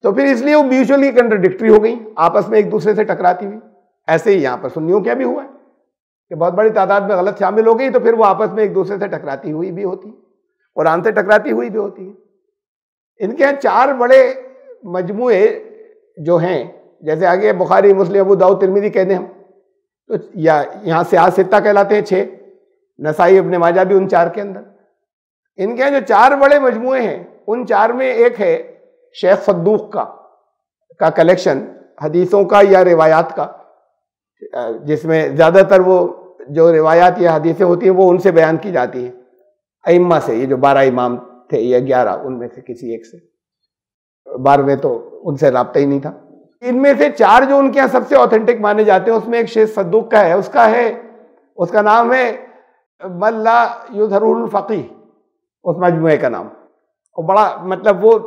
تو پھر اس لیے وہ میوچولی کنٹراڈکٹری ہو گئی، آپس میں ایک دوسرے سے ٹکراتی ہوئی۔ ایسے ہی یہاں پر سنیوں کیا بھی ہوا ہے کہ بہت بڑی تعداد میں غلط شامل ہو گئی، تو پھر وہ آپس میں ایک دوسرے سے ٹکراتی ہوئی بھی ہوتی ہے، قرآن سے ٹکراتی ہوئی بھی ہوتی ہے۔ ان کے یہاں 4 بڑے مجموعے جو ہیں، جیسے آگے بخاری، مسلم، ابو داؤد، ترمذی کہتے ہیں ہم، تو یا یہاں سے ستہ کہلاتے ہیں 6، نسائی، ابن ماجہ بھی ان 4 کے اندر۔ ان کے یہاں جو 4 بڑے مجموعے ہیں، ان 4 میں ایک ہے شیخ صدوق کا کلیکشن حدیثوں کا یا روایات کا، جس میں زیادہ تر وہ جو روایات یا حدیثیں ہوتی ہیں وہ ان سے بیان کی جاتی ہیں ائمہ سے، یہ جو 12 امام تھے یا 11 ان میں سے کسی ایک سے، 12ویں تو ان سے رابطہ ہی نہیں تھا۔ ان میں سے 4 جو ان کے یہاں سب سے اوتھینٹک مانے جاتے ہیں، اس میں ایک شیخ صدوق کا ہے، اس کا نام ہے من لا یظہر الفقیہ، اس مجموعے کا نام، اور بڑا مطلب وہ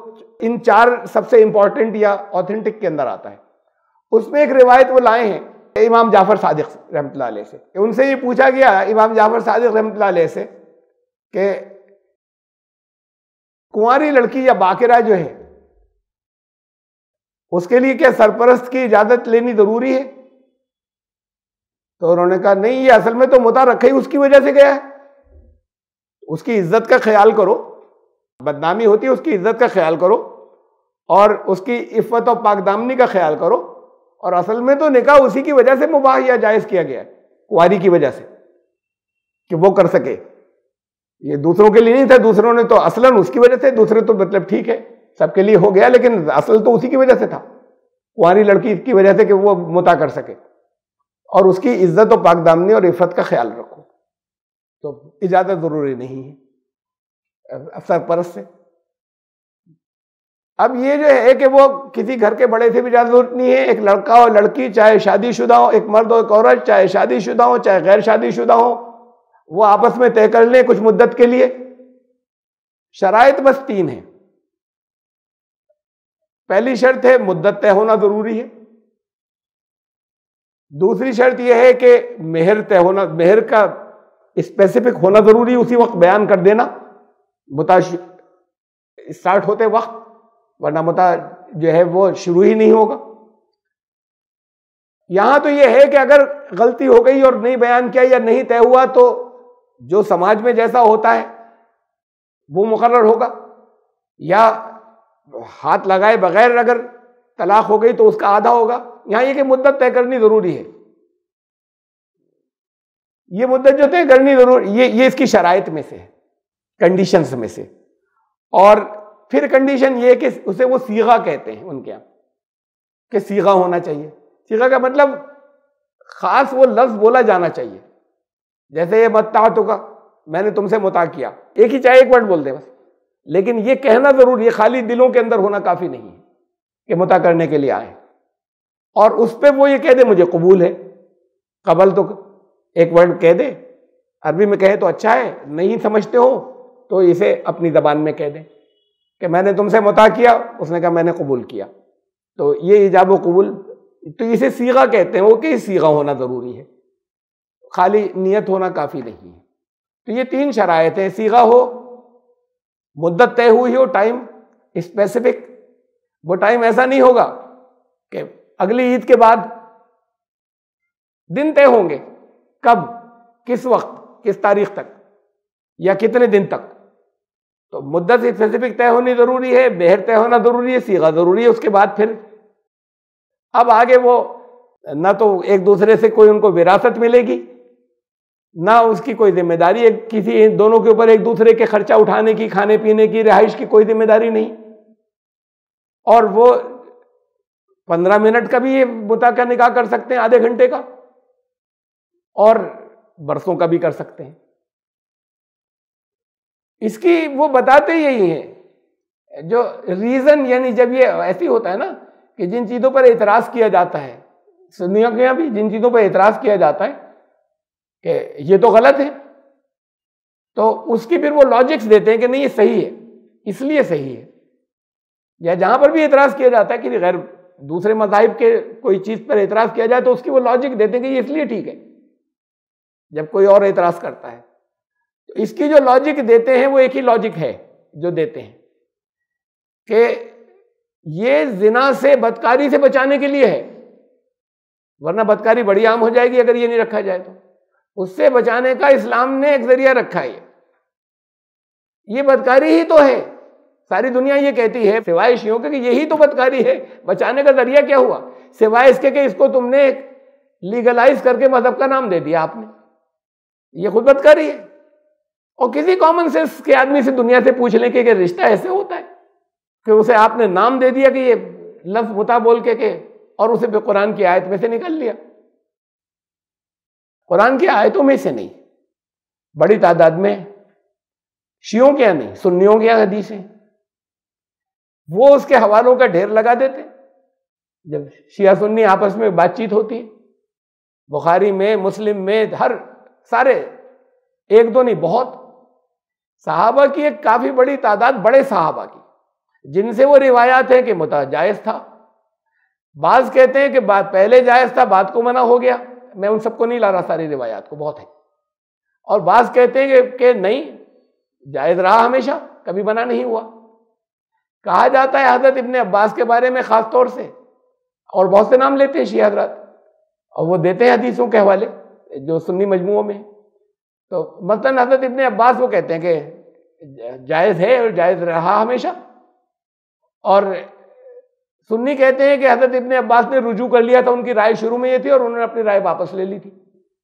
ان 4 سب سے امپورٹنٹ یا اوتھینٹک کے اندر آتا ہے۔ اس میں ایک روایت وہ لائے ہیں امام جعفر صادق رحمۃ اللہ علیہ سے، کہ ان سے یہ پوچھا گیا امام جعفر صادق رحمۃ اللہ علیہ سے کہ کنواری لڑکی یا باکرہ جو ہے اس کے لیے کیا سرپرست کی اجازت لینی ضروری ہے؟ تو انہوں نے کہا نہیں، یہ اصل میں تو متع رکھے ہی اس کی وجہ سے گیا ہے، اس کی عزت کا خیال کرو، بدنامی ہوتی ہے اس کی عزت کا خیال کرو، اور اس کی عفت و پاک دامنی کا خیال کرو، اور اصل میں تو نکاح اسی کی وجہ سے مباح یا جائز کیا گیا ہے، کنواری کی وجہ سے، کہ وہ کر سکے، یہ دوسروں کے لیے نہیں تھا، دوسروں نے تو اصلاً اس کی وجہ سے، دوسرے تو مطلب ٹھیک ہے سب کے لیے ہو گیا، لیکن اصل تو اسی کی وجہ سے تھا، کنواری لڑکی کی وجہ سے کہ وہ متع کر سکے، اور اس کی عزت و پاک دامنی اور عفت کا خیال رکھو، تو اجازت ضروری نہیں ہے سرپرست سے۔ اب یہ جو ہے کہ وہ کسی گھر کے بڑے سے بھی اجازت ضرورت نہیں ہے، ایک لڑکا ہو لڑکی، چاہے شادی شدہ ہو، ایک مرد ہو ایک عورت، چاہے شادی شدہ ہو چاہے غیر شادی شدہ ہو، وہ آپس میں طے کر لیں کچھ مدت کے لیے۔ شرائط بس 3 ہیں۔ پہلی شرط ہے مدت طے ہونا ضروری ہے، دوسری شرط یہ ہے کہ مہر طے ہونا، مہر کا اسپیسیفک ہونا ضروری ہے، اسی وقت بیان کر دینا متع اسٹارٹ ہوتے وقت، ورنہ متع جو ہے وہ شروع ہی نہیں ہوگا۔ یہاں تو یہ ہے کہ اگر غلطی ہو گئی اور نہیں بیان کیا یا نہیں طے ہوا تو جو سماج میں جیسا ہوتا ہے وہ مقرر ہوگا، یا ہاتھ لگائے بغیر اگر طلاق ہو گئی تو اس کا آدھا ہوگا۔ یہاں یہ کہ مدت طے کرنی ضروری ہے، یہ مدت جو طے کرنی ضروری، یہ اس کی شرائط میں سے ہے، کنڈیشنز میں سے۔ اور پھر کنڈیشن یہ کہ اسے وہ صیغہ کہتے ہیں ان کے یہاں، کہ صیغہ ہونا چاہیے۔ صیغہ کا مطلب خاص وہ لفظ بولا جانا چاہیے، جیسے یہ متعتک، میں نے تم سے متع کیا، ایک ہی چاہے ایک ورڈ بول دے بس، لیکن یہ کہنا ضروری ہے، خالی دلوں کے اندر ہونا کافی نہیں ہے کہ متع کرنے کے لیے آئے۔ اور اس پہ وہ یہ کہہ دے مجھے قبول ہے، قبل تو ایک ورڈ کہہ دے، عربی میں کہے تو اچھا ہے، نہیں سمجھتے ہو تو اسے اپنی زبان میں کہہ دیں کہ میں نے تم سے متع کیا، اس نے کہا میں نے قبول کیا، تو یہ ایجاب و قبول، تو اسے صیغہ کہتے ہیں، وہ کہ صیغہ ہونا ضروری ہے، خالی نیت ہونا کافی نہیں ہے۔ تو یہ تین شرائط ہیں، صیغہ ہو، مدت طے ہوئی ہو، ٹائم اسپیسیفک، وہ ٹائم ایسا نہیں ہوگا کہ اگلی عید کے بعد دن طے ہوں گے، کب، کس وقت، کس تاریخ تک یا کتنے دن تک، تو مدت اسپیسیفک طے ہونی ضروری ہے، بہر طے ہونا ضروری ہے، صیغہ ضروری ہے۔ اس کے بعد پھر اب آگے وہ نہ تو ایک دوسرے سے کوئی ان کو وراثت ملے گی، نہ اس کی کوئی ذمہ داری ہے، کسی دونوں کے اوپر ایک دوسرے کے خرچہ اٹھانے کی، کھانے پینے کی، رہائش کی کوئی ذمہ داری نہیں، اور وہ 15 منٹ کا بھی یہ متع کا نکاح کر سکتے ہیں، آدھے گھنٹے کا، اور برسوں کا بھی کر سکتے ہیں۔ اس کی وہ بتاتے یہی ہیں جو ریزن، یعنی جب یہ ایسی ہوتا ہے نا کہ جن چیزوں پر اعتراض کیا جاتا ہے، سنیوں کے یہاں بھی جن چیزوں پر اعتراض کیا جاتا ہے کہ یہ تو غلط ہے، تو اس کی پھر وہ لاجکس دیتے ہیں کہ نہیں یہ صحیح ہے، اس لیے صحیح ہے۔ یا جہاں پر بھی اعتراض کیا جاتا ہے کہ غیر دوسرے مذاہب کے کوئی چیز پر اعتراض کیا جائے تو اس کی وہ لاجک دیتے ہیں کہ یہ اس لیے ٹھیک ہے، جب کوئی اور اعتراض کرتا ہے تو اس کی جو لاجک دیتے ہیں وہ ایک ہی لاجک ہے جو دیتے ہیں کہ یہ زنا سے، بدکاری سے بچانے کے لیے ہے، ورنہ بدکاری بڑی عام ہو جائے گی اگر یہ نہیں رکھا جائے تو، اس سے بچانے کا اسلام نے ایک ذریعہ رکھا ہے۔ یہ بدکاری ہی تو ہے، ساری دنیا یہ کہتی ہے سوائے شیعوں کے کہ یہی تو بدکاری ہے، بچانے کا ذریعہ کیا ہوا سوائے اس کے کہ اس کو تم نے لیگلائز کر کے مذہب کا نام دے دیا آپ نے، یہ خود بدکاری ہے۔ اور کسی کامن سینس کے آدمی سے دنیا سے پوچھ لیں کہ رشتہ ایسے ہوتا ہے کہ اسے آپ نے نام دے دیا کہ یہ لفظ متع بول کے کہ، اور اسے پھر قرآن کی آیت میں سے نکل لیا، قرآن کی آیتوں میں سے نہیں، بڑی تعداد میں شیعوں کے یہاں نہیں، سنیوں کے یہاں حدیثیں، وہ اس کے حوالوں کا ڈھیر لگا دیتے۔ جب شیعہ سنی آپس میں بات چیت ہوتی ہے، بخاری میں، مسلم میں، ہر سارے ایک دو نہیں بہت صحابہ کی ایک کافی بڑی تعداد، بڑے صحابہ کی، جن سے وہ روایات ہیں کہ متع جائز تھا، بعض کہتے ہیں کہ بات پہلے جائز تھا بعد کو منع ہو گیا، میں ان سب کو نہیں لا رہا، ساری روایات کو بہت ہے، اور بعض کہتے ہیں کہ نہیں جائز رہا ہمیشہ، کبھی منع نہیں ہوا۔ کہا جاتا ہے حضرت ابن عباس کے بارے میں خاص طور سے، اور بہت سے نام لیتے ہیں شیعہ حضرات اور وہ دیتے ہیں حدیثوں کے حوالے جو سنی مجموعوں میں، تو مثلا حضرت ابن عباس وہ کہتے ہیں کہ جائز ہے اور جائز رہا ہمیشہ، اور سنی کہتے ہیں کہ حضرت ابن عباس نے رجوع کر لیا تھا، ان کی رائے شروع میں یہ تھی اور انہوں نے اپنی رائے واپس لے لی تھی،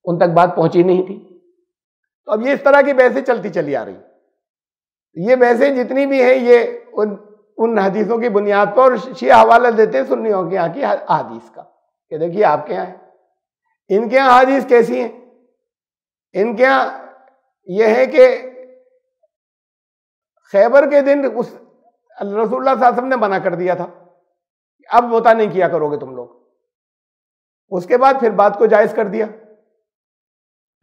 ان تک بات پہنچی نہیں تھی۔ تو اب یہ اس طرح کی بحثیں چلتی چلی آ رہی، یہ بحثیں جتنی بھی ہیں یہ ان حدیثوں کی بنیاد پر، اور شیعہ حوالہ دیتے ہیں سنیوں کے یہاں کی احادیث کا کہ دیکھیے آپ کے یہاں ہے، ان کے یہاں حدیث کیسی ہیں، ان کے یہاں یہ ہے کہ خیبر کے دن اس رسول اللہ صلی اللہ علیہ وسلم نے منع کر دیا تھا، اب متع نہیں کیا کرو گے تم لوگ، اس کے بعد پھر بات کو جائز کر دیا،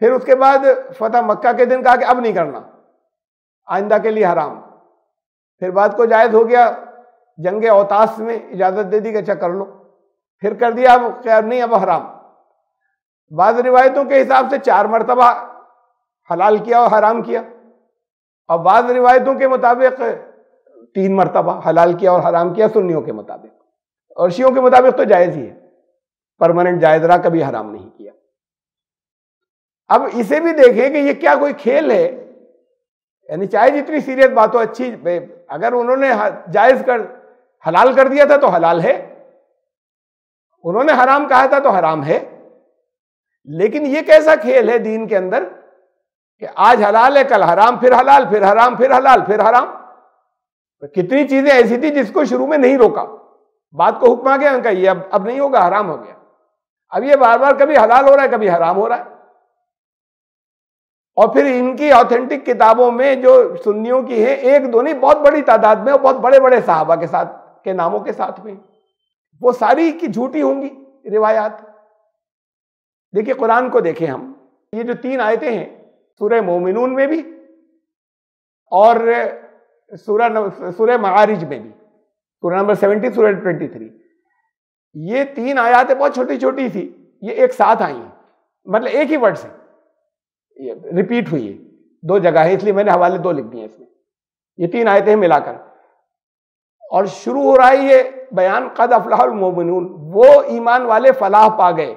پھر اس کے بعد فتح مکہ کے دن کہا کہ اب نہیں کرنا، آئندہ کے لیے حرام، پھر بات کو جائز ہو گیا، جنگ اوتاس میں اجازت دے دی کہ اچھا کر لو، پھر کر دیا اب خیر نہیں اب حرام۔ بعض روایتوں کے حساب سے 4 مرتبہ حلال کیا اور حرام کیا، اور بعض روایتوں کے مطابق 3 مرتبہ حلال کیا اور حرام کیا سنیوں کے مطابق، اور شیعوں کے مطابق تو جائز ہی ہے، پرماننٹ جائز رہا، کبھی حرام نہیں کیا۔ اب اسے بھی دیکھیں کہ یہ کیا کوئی کھیل ہے؟ یعنی چاہے جتنی سیریس بات ہو، اچھی، اگر انہوں نے جائز کر حلال کر دیا تھا تو حلال ہے، انہوں نے حرام کہا تھا تو حرام ہے، لیکن یہ کیسا کھیل ہے دین کے اندر کہ آج حلال ہے، کل حرام، پھر حلال، پھر حرام، پھر حلال، پھر حرام۔ کتنی چیزیں ایسی تھی جس کو شروع میں نہیں روکا، بات کو حکم آ گیا ان کا یہ اب نہیں ہوگا، حرام ہو گیا، اب یہ بار بار کبھی حلال ہو رہا ہے کبھی حرام ہو رہا ہے۔ اور پھر ان کی آتھینٹک کتابوں میں جو سنیوں کی ہیں، ایک دو نہیں، بہت بڑی تعداد میں، اور بہت بڑے بڑے صحابہ کے ساتھ کے ناموں کے ساتھ میں، وہ ساری کی جھوٹی ہوں گی روایات۔ دیکھیے قرآن کو دیکھیں ہم، یہ جو 3 آیتیں ہیں سورہ مومنون میں بھی اور سورہ معارج میں بھی، سورہ نمبر 70، سورہ 23، یہ 3 آیاتیں بہت چھوٹی چھوٹی تھی، یہ ایک ساتھ آئی ہیں، مطلب ایک ہی ورڈ سے ریپیٹ ہوئی ہے 2 جگہ ہے، اس لیے میں نے حوالے 2 لکھ دیے اس میں، یہ 3 آیتیں ملا کر، اور شروع ہو رہا ہے یہ بیان قد افلح المؤمنون، وہ ایمان والے فلاح پا گئے،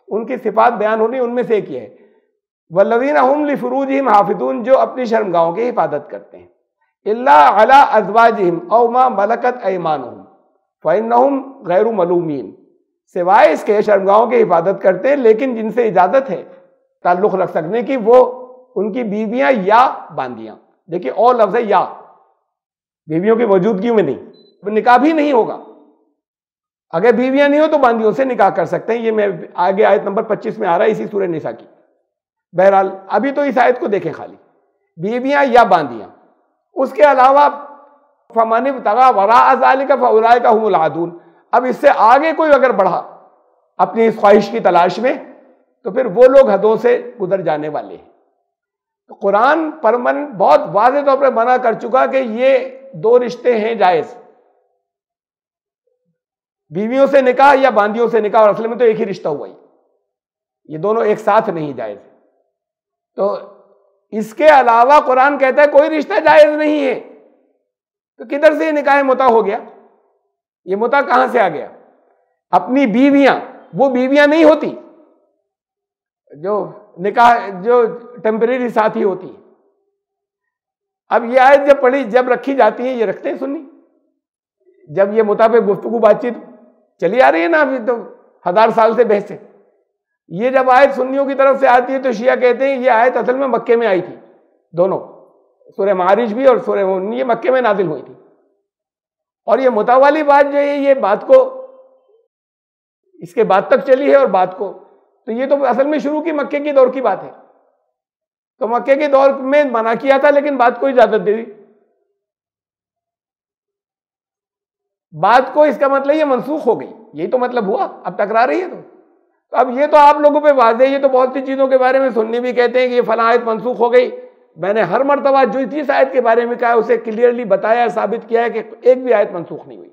ان کی صفات بیان ہونی، ان میں سے ایک یہ ہے والذین هم لفروجہم حافظون، جو اپنی شرمگاہوں کی حفاظت کرتے ہیں، الا علی ازواجہم او ما ملکت ایمانہم فانہم غیر ملومین، سوائے اس کے شرمگاہوں کی حفاظت کرتے ہیں لیکن جن سے اجازت ہے تعلق رکھ سکنے کی، وہ ان کی بیویاں یا باندیاں، دیکھیے اور لفظ ہے یا، بیویوں کی موجودگی میں نہیں، نکاح بھی نہیں ہوگا، اگر بیویاں نہیں ہو تو باندیوں سے نکاح کر سکتے ہیں، یہ میں آگے آیت نمبر 25 میں آ رہا ہے اسی سورہ نساء کی۔ بہرحال ابھی تو اس آیت کو دیکھیں، خالی بیویاں یا باندیاں، اس کے علاوہ فَمَنِ ابْتَغَىٰ وَرَاءَ ذَٰلِكَ فَأُولَٰئِكَ هُمُ الْعَادُونَ، اب اس سے آگے کوئی اگر بڑھا اپنی اس خواہش کی تلاش میں تو پھر وہ لوگ حدوں سے گزر جانے والے ہیں۔ تو قرآن بہت واضح طور پر منع کر چکا کہ یہ 2 رشتے ہیں جائز، بیویوں سے نکاح یا باندیوں سے نکاح، اور اصل میں تو ایک ہی رشتہ ہوا ہی، یہ دونوں ایک ساتھ نہیں جائز۔ تو اس کے علاوہ قرآن کہتا ہے کوئی رشتہ جائز نہیں ہے، تو کدھر سے یہ نکاح متع ہو گیا؟ یہ متع کہاں سے آ گیا؟ اپنی بیویاں، وہ بیویاں نہیں ہوتی جو نکاح جو ٹیمپریری ساتھی ہوتی ہیں۔ اب یہ آیت جب پڑھی، جب رکھی جاتی ہیں، یہ رکھتے ہیں سنی، جب یہ متع پہ گفتگو بات چیت چلی آ رہی ہے نا، ابھی تو 1000 سال سے بحث ہے، یہ جب آیت سنیوں کی طرف سے آتی ہے تو شیعہ کہتے ہیں یہ آیت اصل میں مکے میں آئی تھی، دونوں سورہ معارج بھی اور سورہ مومنون، یہ مکے میں نازل ہوئی تھی، اور یہ متع والی بات جو ہے یہ بات کو اس کے بعد تک چلی ہے، اور بات کو تو یہ تو اصل میں شروع کی مکے کی دور کی بات ہے، تو مکے کے دور میں منع کیا تھا لیکن بات کو اجازت دے دی، بات کو، اس کا مطلب یہ منسوخ ہو گئی، یہی تو مطلب ہوا، اب ٹکرا رہی ہے تو اب یہ تو آپ لوگوں پہ واضح ہے، یہ تو بہت سی چیزوں کے بارے میں سننی بھی کہتے ہیں کہ یہ فلاں آیت منسوخ ہو گئی، میں نے ہر مرتبہ جو اس آیت کے بارے میں کہا ہے اسے کلیئرلی بتایا، ثابت کیا ہے کہ ایک بھی آیت منسوخ نہیں ہوئی،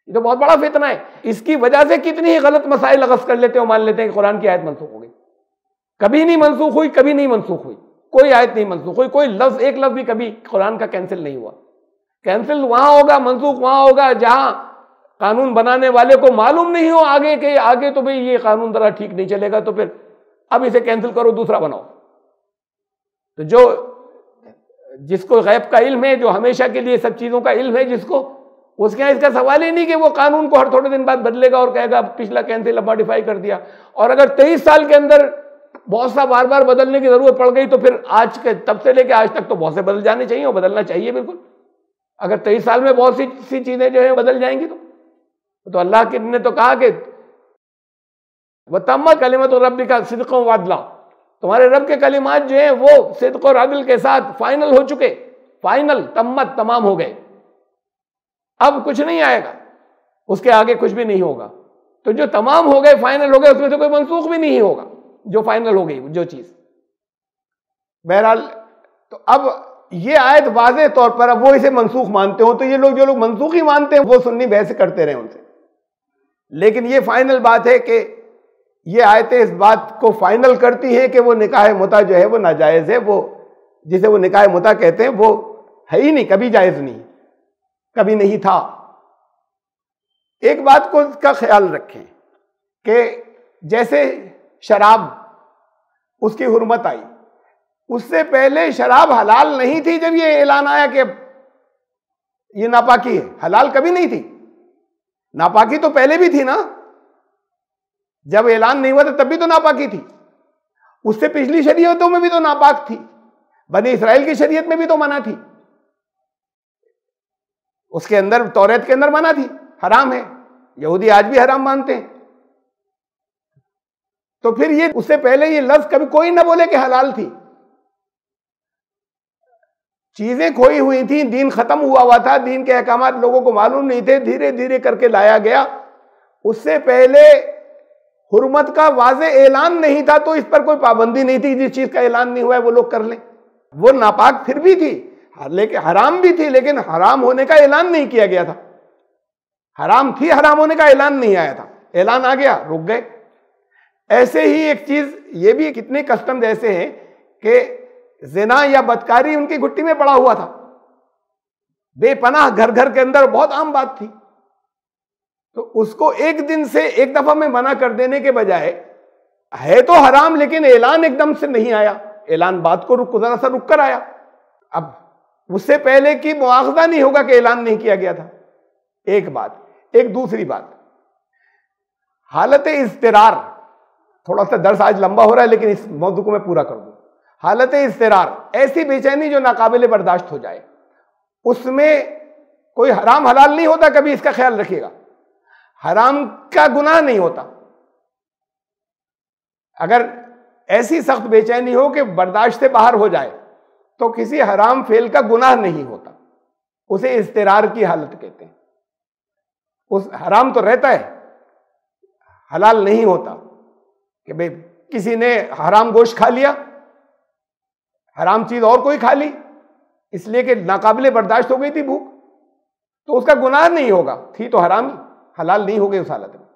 یہ تو بہت بڑا فتنہ ہے، اس کی وجہ سے کتنی ہی غلط مسائل اخذ کر لیتے ہیں، مان لیتے ہیں کہ قرآن کی آیت منسوخ ہو گئی، کبھی نہیں منسوخ ہوئی، کبھی نہیں منسوخ ہوئی، کوئی آیت نہیں منسوخ ہوئی، کوئی لفظ، ایک لفظ بھی کبھی قرآن کا کینسل نہیں ہوا، کینسل وہاں ہوگا، منسوخ وہاں ہوگا جہاں قانون بنانے والے کو معلوم نہیں ہو آگے کہ آگے تو بھئی یہ قانون ذرا ٹھیک نہیں چلے گا، تو پھر اب اسے کینسل کرو، دوسرا بناؤ۔ تو جو جس کو غیب کا علم ہے، جو ہمیشہ کے لیے سب چیزوں کا علم ہے جس کو، اس کے یہاں اس کا سوال ہی نہیں کہ وہ قانون کو ہر تھوڑے دن بعد بدلے گا اور کہے گا پچھلا کینسل اب ماڈیفائی کر دیا، اور اگر 23 سال کے اندر بہت سا بار بار بدلنے کی ضرورت پڑ گئی تو پھر آج کے تب سے لے کے آج تک تو بہت سے بدل جانے چاہیے، اور بدلنا چاہیے بالکل، اگر 23 سال میں بہت سی چیزیں جو ہیں بدل جائیں گی تو اللہ کے نے تو کہا کہ وَتَمَّتْ كَلِمَتُ رَبِّكَ صِدْقًا وَعَدْلًا، تمہارے رب کے کلمات جو ہیں وہ صدق اور عدل کے ساتھ فائنل ہو چکے، فائنل، تمت، تمام ہو گئے، اب کچھ نہیں آئے گا، اس کے آگے کچھ بھی نہیں ہوگا، تو جو تمام ہو گئے، فائنل ہو گئے، اس میں سے کوئی منسوخ بھی نہیں ہوگا، جو فائنل ہو گئی جو چیز۔ بہرحال تو اب یہ آیت واضح طور پر، اب وہ اسے منسوخ مانتے ہوں تو یہ لوگ جو لوگ منسوخی مانتے ہیں وہ سنی بحث کرتے رہے ان سے، لیکن یہ فائنل بات ہے کہ یہ آیتیں اس بات کو فائنل کرتی ہیں کہ وہ نکاح متع جو ہے وہ ناجائز ہے، وہ جسے وہ نکاح متع کہتے ہیں وہ ہے ہی نہیں، کبھی جائز نہیں، کبھی نہیں تھا۔ ایک بات کو اس کا خیال رکھیں کہ جیسے شراب اس کی حرمت آئی، اس سے پہلے شراب حلال نہیں تھی جب یہ اعلان آیا کہ یہ ناپاکی ہے، حلال کبھی نہیں تھی، ناپاکی تو پہلے بھی تھی نا، جب اعلان نہیں ہوا تھا تب بھی تو ناپاکی تھی، اس سے پچھلی شریعتوں میں بھی تو ناپاک تھی، بنی اسرائیل کی شریعت میں بھی تو منع تھی، اس کے اندر توریت کے اندر منع تھی، حرام ہے، یہودی آج بھی حرام مانتے ہیں۔ تو پھر یہ اس سے پہلے یہ لفظ کبھی کوئی نہ بولے کہ حلال تھی، چیزیں کھوئی ہوئی تھیں، دین ختم ہوا تھا، دین کے احکامات لوگوں کو معلوم نہیں تھے، دھیرے دھیرے کر کے لایا گیا، اس سے پہلے حرمت کا واضح اعلان نہیں تھا تو اس پر کوئی پابندی نہیں تھی، جس چیز کا اعلان نہیں ہوا ہے وہ لوگ کر لیں، وہ ناپاک پھر بھی تھی، لیکن حرام بھی تھی، لیکن حرام ہونے کا اعلان نہیں کیا گیا تھا، حرام تھی، حرام ہونے کا اعلان نہیں آیا تھا، اعلان آ گیا رک گئے۔ ایسے ہی ایک چیز یہ بھی کتنے کسٹمز ایسے ہیں کہ زنا یا بدکاری ان کی گھٹی میں پڑا ہوا تھا، بے پناہ گھر گھر کے اندر بہت عام بات تھی، تو اس کو ایک دن سے ایک دفعہ میں منع کر دینے کے بجائے ہے تو حرام لیکن اعلان ایک دم سے نہیں آیا، اعلان بات کو ذرا سا رک کر آیا، اب اس سے پہلے کی مواخذہ نہیں ہوگا کہ اعلان نہیں کیا گیا تھا، ایک بات۔ ایک دوسری بات، حالت اضطرار، تھوڑا سا درس آج لمبا ہو رہا ہے لیکن اس موضوع کو میں پورا کر دوں۔ حالت اضطرار، ایسی بے چینی جو ناقابل برداشت ہو جائے، اس میں کوئی حرام حلال نہیں ہوتا، کبھی اس کا خیال رکھیے گا، حرام کا گناہ نہیں ہوتا، اگر ایسی سخت بے چینی ہو کہ برداشت سے باہر ہو جائے تو کسی حرام فعل کا گناہ نہیں ہوتا، اسے اضطرار کی حالت کہتے ہیں، اس حرام تو رہتا ہے، حلال نہیں ہوتا، کہ بھئی کسی نے حرام گوشت کھا لیا، حرام چیز اور کوئی کھا لی، اس لیے کہ ناقابل برداشت ہو گئی تھی بھوک، تو اس کا گناہ نہیں ہوگا، تھی تو حرام ہی، حلال نہیں ہو گئی اس حالت میں۔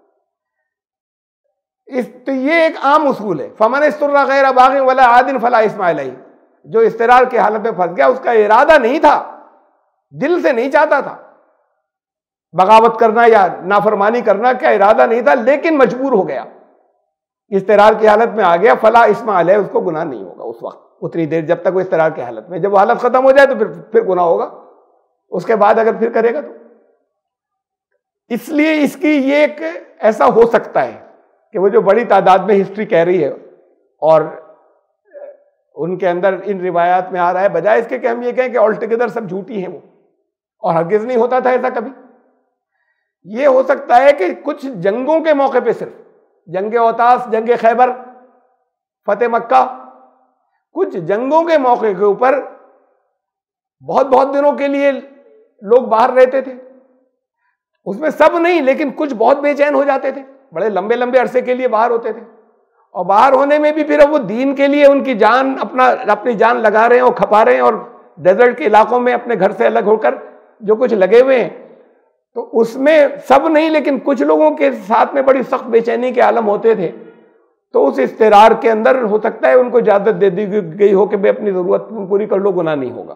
تو یہ ایک عام اصول ہے، فمن اضطر غیر باغ ولا عاد فلا اثم علیہ، جو اضطرار کی حالت میں پھنس گیا، اس کا ارادہ نہیں تھا، دل سے نہیں چاہتا تھا بغاوت کرنا یا نافرمانی کرنا، کا ارادہ نہیں تھا لیکن مجبور ہو گیا، اضطرار کی حالت میں آ گیا، فلا اثم علیہ، اس کو گناہ نہیں ہوگا اس وقت، اتنی دیر جب تک وہ اضطرار کی حالت میں، جب وہ حالت ختم ہو جائے تو پھر گناہ ہوگا، اس کے بعد اگر پھر کرے گا تو۔ اس لیے اس کی یہ ایک ایسا ہو سکتا ہے کہ وہ جو بڑی تعداد میں ہسٹری کہہ رہی ہے اور ان کے اندر ان روایات میں آ رہا ہے، بجائے اس کے کہ ہم یہ کہیں کہ آل ٹوگیدر سب جھوٹی ہیں وہ، اور ہرگز نہیں ہوتا تھا ایسا کبھی، یہ ہو سکتا ہے کہ کچھ جنگوں کے موقع پہ، صرف جنگ اوتاس، جنگ خیبر، فتح مکہ، کچھ جنگوں کے موقع کے اوپر بہت بہت دنوں کے لیے لوگ باہر رہتے تھے، اس میں سب نہیں لیکن کچھ بہت بے چین ہو جاتے تھے، بڑے لمبے لمبے عرصے کے لیے باہر ہوتے تھے، اور باہر ہونے میں بھی پھر وہ دین کے لیے ان کی جان اپنی جان لگا رہے ہیں اور کھپا رہے ہیں، اور ڈیزرٹ کے علاقوں میں اپنے گھر سے الگ ہو کر جو کچھ لگے ہوئے ہیں، تو اس میں سب نہیں لیکن کچھ لوگوں کے ساتھ میں بڑی سخت بے چینی کے عالم ہوتے تھے، تو اس اضطرار کے اندر ہو سکتا ہے ان کو اجازت دے دی گئی ہو کہ بھئی اپنی ضرورت پوری کر لو، گناہ نہیں ہوگا۔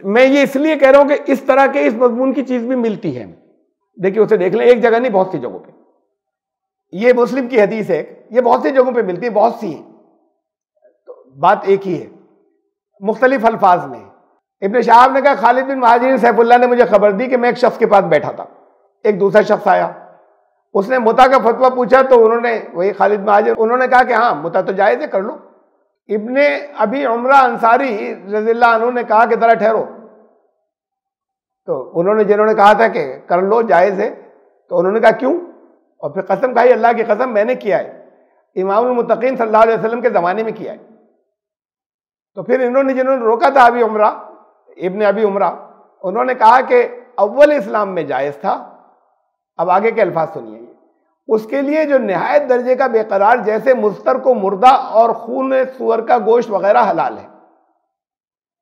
میں یہ اس لیے کہہ رہا ہوں کہ اس طرح کے اس مضمون کی چیز بھی ملتی ہے، دیکھیے اسے دیکھ لیں، ایک جگہ نہیں، بہت سی جگہوں پہ، یہ مسلم کی حدیث ہے، یہ بہت سی جگہوں پہ ملتی ہے، بہت سی ہیں، تو بات ایک ہی ہے، مختلف الفاظ میں۔ ابن شہاب نے کہا خالد بن مہاجر سیف اللہ نے مجھے خبر دی کہ میں ایک شخص کے پاس بیٹھا تھا، ایک دوسرا شخص آیا، اس نے متع کا فتویٰ پوچھا تو انہوں نے، وہی خالد مہاجر، انہوں نے کہا کہ ہاں متع تو جائز ہے، کر لو۔ ابن ابی عمرہ انصاری رضی اللہ عنہ نے کہا کہ ذرا ٹھہرو، تو انہوں نے، جنہوں نے کہا تھا کہ کر لو جائز ہے، تو انہوں نے کہا کیوں، اور پھر قسم کھائی اللہ کی قسم میں نے کیا ہے، امام المتقین صلی اللہ علیہ وسلم کے زمانے میں کیا ہے۔ تو پھر انہوں نے، جنہوں نے روکا تھا ابن ابی عمرہ، انہوں نے کہا کہ اول اسلام میں جائز تھا، اب آگے کے الفاظ سنیے، اس کے لیے جو نہایت درجے کا بے قرار، جیسے مستر کو مردہ اور خون سور کا گوشت وغیرہ حلال ہے،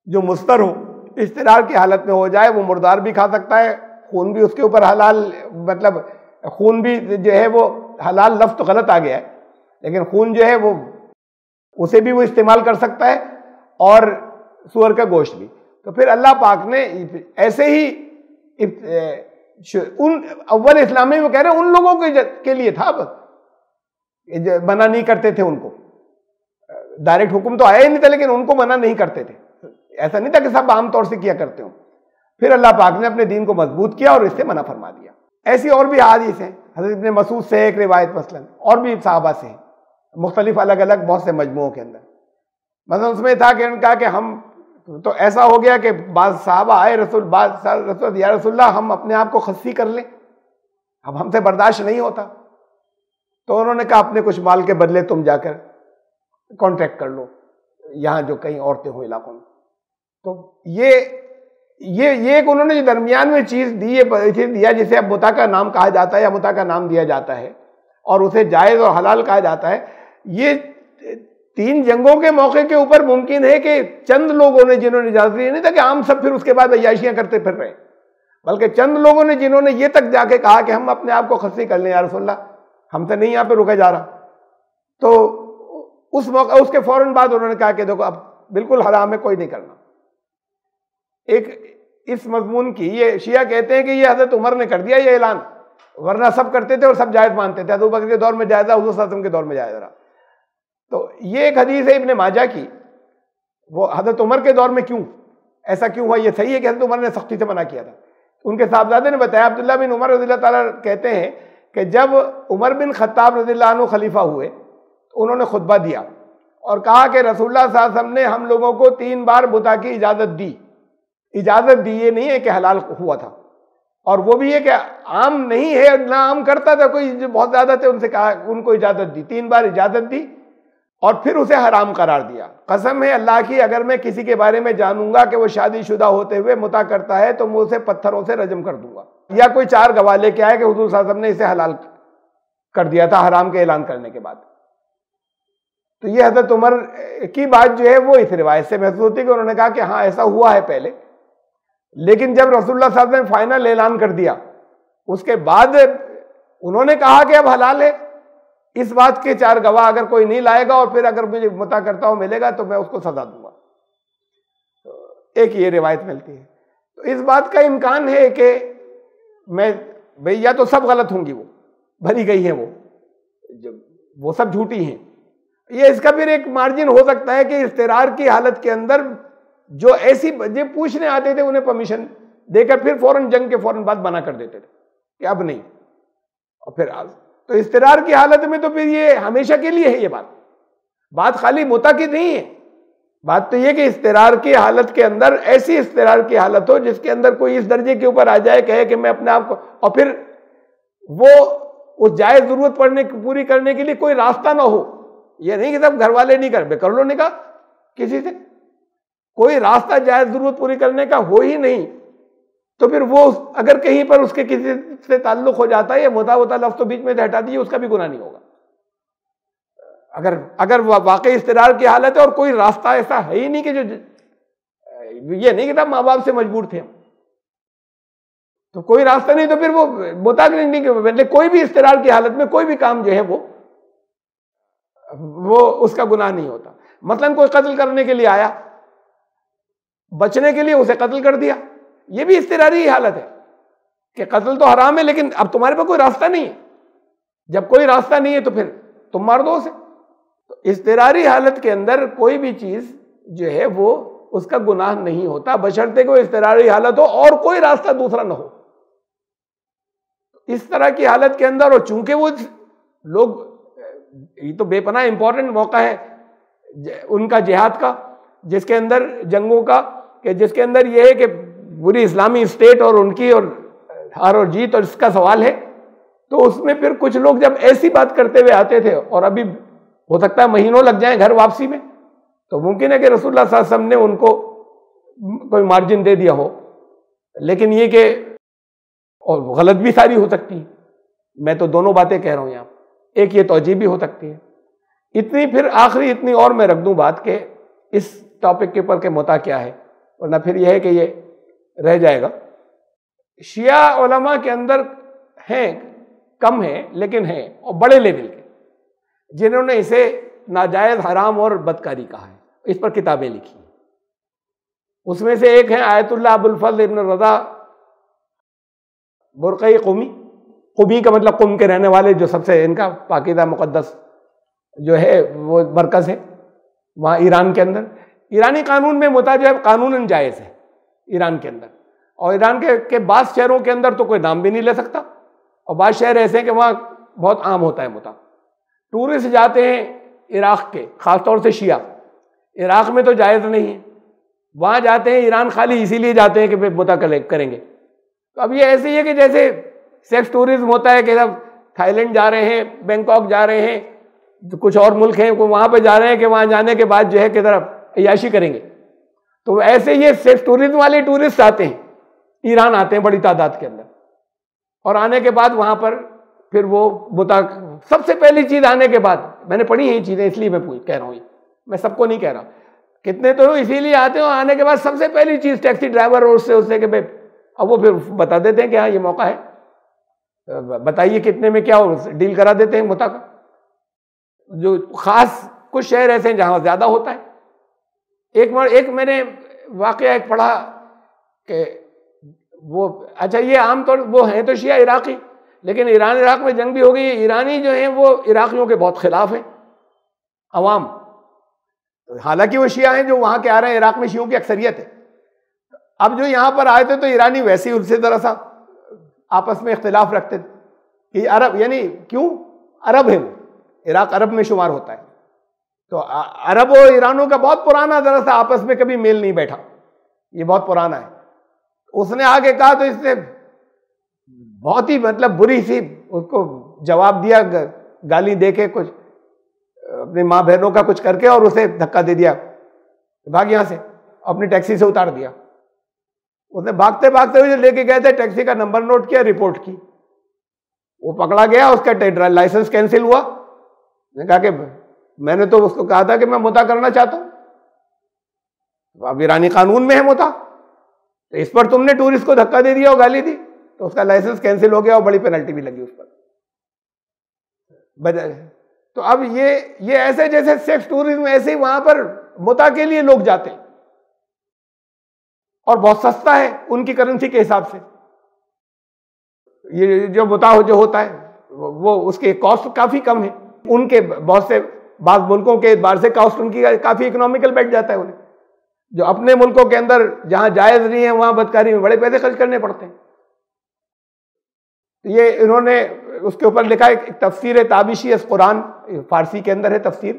جو مستر ہو، اضطرار کی حالت میں ہو جائے، وہ مردار بھی کھا سکتا ہے، خون بھی اس کے اوپر حلال، مطلب خون بھی جو ہے وہ حلال لفظ تو غلط آ گیا ہے، لیکن خون جو ہے وہ اسے بھی وہ استعمال کر سکتا ہے اور سور کا گوشت بھی. تو پھر اللہ پاک نے ایسے ہی ان اول اسلام میں وہ کہہ رہے ہیں ان لوگوں کے لیے تھا، بس منع نہیں کرتے تھے، ان کو ڈائریکٹ حکم تو آیا ہی نہیں تھا لیکن ان کو منع نہیں کرتے تھے، ایسا نہیں تھا کہ سب عام طور سے کیا کرتے ہوں. پھر اللہ پاک نے اپنے دین کو مضبوط کیا اور اس سے منع فرما دیا. ایسی اور بھی احادیث ہیں، حضرت ابن مسعود سے ایک روایت مثلا، اور بھی صحابہ سے ہیں مختلف الگ الگ بہت سے مجموعوں کے اندر. مثلا اس میں تھا کہ انہوں نے کہا کہ ہم تو ایسا ہو گیا کہ بعض صحابہ آئے رسول یا رسول اللہ ہم اپنے آپ کو خصی کر لیں، اب ہم سے برداشت نہیں ہوتا. تو انہوں نے کہا اپنے کچھ مال کے بدلے تم جا کر کانٹریکٹ کر لو یہاں جو کہیں عورتیں ہوں علاقوں میں. تو یہ ایک انہوں نے جو درمیان میں چیز دی دیا جسے اب متع کا نام کہا جاتا ہے یا متع کا نام دیا جاتا ہے اور اسے جائز اور حلال کہا جاتا ہے. یہ 3 جنگوں کے موقع کے اوپر ممکن ہے کہ چند لوگوں نے جنہوں نے اجازت دی، نہیں تھا کہ عام سب پھر اس کے بعد عیاشیاں کرتے پھر رہے، بلکہ چند لوگوں نے جنہوں نے یہ تک جا کے کہا کہ ہم اپنے آپ کو خصی کر لیں یا رسول اللہ، ہم سے نہیں یہاں پہ رکا جا رہا. تو اس موقع اس کے فوراً بعد انہوں نے کہا کہ دیکھو اب بالکل حرام ہے، کوئی نہیں کرنا. ایک اس مضمون کی یہ شیعہ کہتے ہیں کہ یہ حضرت عمر نے کر دیا یہ اعلان، ورنہ سب کرتے تھے اور سب جائز مانتے تھے. حضرت ابوبکر کے دور میں جائز تھا، حضور صلی اللہ علیہ وسلم کے دور میں جائز رہا. تو یہ ایک حدیث ہے ابن ماجہ کی، وہ حضرت عمر کے دور میں کیوں ایسا کیوں ہوا؟ یہ صحیح ہے کہ حضرت عمر نے سختی سے منع کیا تھا. ان کے صاحبزادے نے بتایا، عبداللہ بن عمر رضی اللہ تعالیٰ کہتے ہیں کہ جب عمر بن خطاب رضی اللہ عنہ خلیفہ ہوئے تو انہوں نے خطبہ دیا اور کہا کہ رسول اللہ صلی اللہ علیہ وسلم نے ہم لوگوں کو 3 بار متع کی اجازت دی. اجازت دی یہ نہیں ہے کہ حلال ہوا تھا، اور وہ بھی یہ کہ عام نہیں ہے، نہ عام کرتا تھا کوئی، جو بہت زیادہ تھے ان سے کہا ان کو اجازت دی، 3 بار اجازت دی اور پھر اسے حرام قرار دیا. قسم ہے اللہ کی اگر میں کسی کے بارے میں جانوں گا کہ وہ شادی شدہ ہوتے ہوئے متع کرتا ہے تو میں اسے پتھروں سے رجم کر دوں گا. یا کوئی 4 گواہ لے کے آئے کہ حضور صلی اللہ علیہ وسلم نے اسے حلال کر دیا تھا حرام کے اعلان کرنے کے بعد. تو یہ حضرت عمر کی بات جو ہے وہ اس روایت سے محسوس ہوتی ہے کہ انہوں نے کہا کہ ہاں ایسا ہوا ہے پہلے، لیکن جب رسول اللہ صلی اللہ علیہ وسلم نے فائنل اعلان کر دیا اس کے بعد انہوں نے کہا کہ اب حلال ہے. اس بات کے 4 گواہ اگر کوئی نہیں لائے گا اور پھر اگر مجھے متع کرتا ہوں ملے گا تو میں اس کو سزا دوں گا. ایک یہ روایت ملتی ہے. تو اس بات کا امکان ہے کہ میں بھئی یا تو سب غلط ہوں گی، وہ بھری گئی ہیں، وہ سب جھوٹی ہیں. یہ اس کا پھر ایک مارجن ہو سکتا ہے کہ اضطرار کی حالت کے اندر جو ایسی جو پوچھنے آتے تھے انہیں پرمیشن دے کر پھر فوراً جنگ کے فوراً بعد منع کر دیتے تھے کہ اب نہیں. اور پھر تو اضطرار کی حالت میں تو پھر یہ ہمیشہ کے لیے ہے. یہ بات خالی متع کی نہیں ہے، بات تو یہ کہ اضطرار کی حالت کے اندر ایسی اضطرار کی حالت ہو جس کے اندر کوئی اس درجے کے اوپر آ جائے کہے کہ میں اپنے آپ کو، اور پھر وہ اس جائز ضرورت پوری کرنے کے لیے کوئی راستہ نہ ہو. یہ نہیں کہ سب گھر والے نہیں کر لو نکاح کسی سے، کوئی راستہ جائز ضرورت پوری کرنے کا ہو ہی نہیں، تو پھر وہ اگر کہیں پر اس کے کسی سے تعلق ہو جاتا ہے، یہ متع لفظ تو بیچ میں سے ہٹا دیجیے، اس کا بھی گناہ نہیں ہوگا. اگر واقعی اضطرار کی حالت ہے اور کوئی راستہ ایسا ہے ہی نہیں کہ جو یہ نہیں کہ ماں باپ سے مجبور تھے تو کوئی راستہ نہیں، تو پھر وہ متع نہیں کہ کوئی بھی اضطرار کی حالت میں کوئی بھی کام جو ہے وہ اس کا گناہ نہیں ہوتا. مثلا کوئی قتل کرنے کے لیے آیا، بچنے کے لیے اسے قتل کر دیا، یہ بھی اضطراری حالت ہے کہ قتل تو حرام ہے لیکن اب تمہارے پاس کوئی راستہ نہیں ہے. جب کوئی راستہ نہیں ہے تو پھر تم مار دو اسے. تو اضطراری حالت کے اندر کوئی بھی چیز جو ہے وہ اس کا گناہ نہیں ہوتا بشرطے کوئی اضطراری حالت ہو اور کوئی راستہ دوسرا نہ ہو. اس طرح کی حالت کے اندر، اور چونکہ وہ لوگ، یہ تو بے پناہ امپورٹنٹ موقع ہے ان کا جہاد کا، جس کے اندر جنگوں کا، کہ جس کے اندر یہ ہے کہ پوری اسلامی اسٹیٹ اور ان کی اور ہار اور جیت اور اس کا سوال ہے. تو اس میں پھر کچھ لوگ جب ایسی بات کرتے ہوئے آتے تھے اور ابھی ہو سکتا ہے مہینوں لگ جائیں گھر واپسی میں، تو ممکن ہے کہ رسول اللہ صلی اللہ علیہ وسلم نے ان کو کوئی مارجن دے دیا ہو. لیکن یہ کہ اور غلط بھی ساری ہو سکتی ہے، میں تو دونوں باتیں کہہ رہا ہوں یہاں. ایک یہ توجیہ بھی ہو سکتی ہے. اتنی پھر آخری اتنی اور میں رکھ دوں بات کہ اس ٹاپک کے اوپر کہ متع کیا ہے، ورنہ پھر یہ ہے کہ یہ رہ جائے گا. شیعہ علماء کے اندر ہیں کم ہیں لیکن ہیں، اور بڑے لیول کے، جنہوں نے اسے ناجائز، حرام اور بدکاری کہا ہے، اس پر کتابیں لکھی ہیں۔ اس میں سے ایک ہے آیت اللہ ابو الفضل ابن رضا برقعی قمی، قمی کا مطلب قم کے رہنے والے، جو سب سے ان کا پاکیزہ مقدس جو ہے وہ مرکز ہے وہاں ایران کے اندر۔ ایرانی قانون میں متع جو ہے قانوناً جائز ہے ایران کے اندر، اور ایران کے بعض شہروں کے اندر تو کوئی نام بھی نہیں لے سکتا، اور بعض شہر ایسے ہیں کہ وہاں بہت عام ہوتا ہے متع۔ ٹورسٹ جاتے ہیں عراق کے، خاص طور سے شیعہ، عراق میں تو جائز نہیں ہے، وہاں جاتے ہیں ایران خالی اسی لیے جاتے ہیں کہ متع کریں گے۔ تو اب یہ ایسے ہی ہے کہ جیسے سیکس ٹورزم ہوتا ہے کہ سب تھائی لینڈ جا رہے ہیں، بینکاک جا رہے ہیں، کچھ اور ملک ہیں وہاں پہ جا رہے ہیں کہ وہاں جانے کے بعد جو ہے کہ ذرا عیاشی کریں گے، تو ایسے یہ سیکس ٹورزم والے ٹورسٹ آتے ہیں، ایران آتے ہیں بڑی تعداد کے اندر، اور آنے کے بعد وہاں پر پھر وہ متع، سب سے پہلی چیز آنے کے بعد، میں نے پڑھی ہیں یہ چیزیں اس لیے میں کہہ رہا ہوں، میں سب کو نہیں کہہ رہا، کتنے تو اسی لیے آتے ہیں، آنے کے بعد سب سے پہلی چیز ٹیکسی ڈرائیور اور اس سے کہ اب وہ پھر بتا دیتے ہیں کہ ہاں یہ موقع ہے، بتائیے کتنے میں کیا ڈیل کرا دیتے ہیں متع کا۔ جو خاص کچھ شہر ایسے ہیں جہاں زیادہ ہوتا ہے۔ ایک میں نے واقعہ ایک پڑھا کہ وہ، اچھا یہ عام طور وہ ہیں تو شیعہ عراقی، لیکن ایران عراق میں جنگ بھی ہو گئی، ایرانی جو ہیں وہ عراقیوں کے بہت خلاف ہیں عوام، حالانکہ وہ شیعہ ہیں جو وہاں کے آ رہے ہیں، عراق میں شیعوں کی اکثریت ہے۔ اب جو یہاں پر آئے تھے تو ایرانی ویسے ہی ان سے ذرا سا آپس میں اختلاف رکھتے تھے کہ عرب، یعنی کیوں عرب ہے، وہ عراق عرب میں شمار ہوتا ہے، تو عرب و ایرانوں کا بہت پرانا ذرا سا آپس میں کبھی میل نہیں بیٹھا، یہ بہت پرانا ہے۔ اس نے آگے کہا تو اس نے بہت ہی مطلب بری سی اس کو جواب دیا، گالی دے کے کچھ اپنی ماں بہنوں کا کچھ کر کے، اور اسے دھکا دے دیا، بھاگ یہاں سے، اپنی ٹیکسی سے اتار دیا۔ اس نے بھاگتے بھاگتے ہوئے لے کے گئے تھے، ٹیکسی کا نمبر نوٹ کیا، رپورٹ کی، وہ پکڑا گیا، اس کا لائسنس کینسل ہوا۔ نے کہا کہ میں نے تو اس کو کہا تھا کہ میں متع کرنا چاہتا ہوں، اب ایرانی قانون میں ہے متع، تو اس پر تم نے ٹورسٹ کو دھکا دے دیا اور گالی دی، تو اس کا لائسنس کینسل ہو گیا اور بڑی پینلٹی بھی لگی اس پر۔ تو اب یہ ایسے جیسے سیکس ٹورزم، ایسے ہی وہاں پر متع کے لیے لوگ جاتے ہیں، اور بہت سستا ہے ان کی کرنسی کے حساب سے۔ یہ جو متع جو ہوتا ہے وہ اس کے کاسٹ کافی کم ہے، ان کے بہت سے بعض ملکوں کے اعتبار سے کاسٹ ان کی کافی اکنامیکل بیٹھ جاتا ہے انہیں، جو اپنے ملکوں کے اندر جہاں جائز نہیں ہے وہاں بدکاری میں بڑے پیسے خرچ کرنے پڑتے ہیں۔ یہ انہوں نے اس کے اوپر لکھا ایک تفسیر تابشی از قرآن، فارسی کے اندر ہے تفسیر،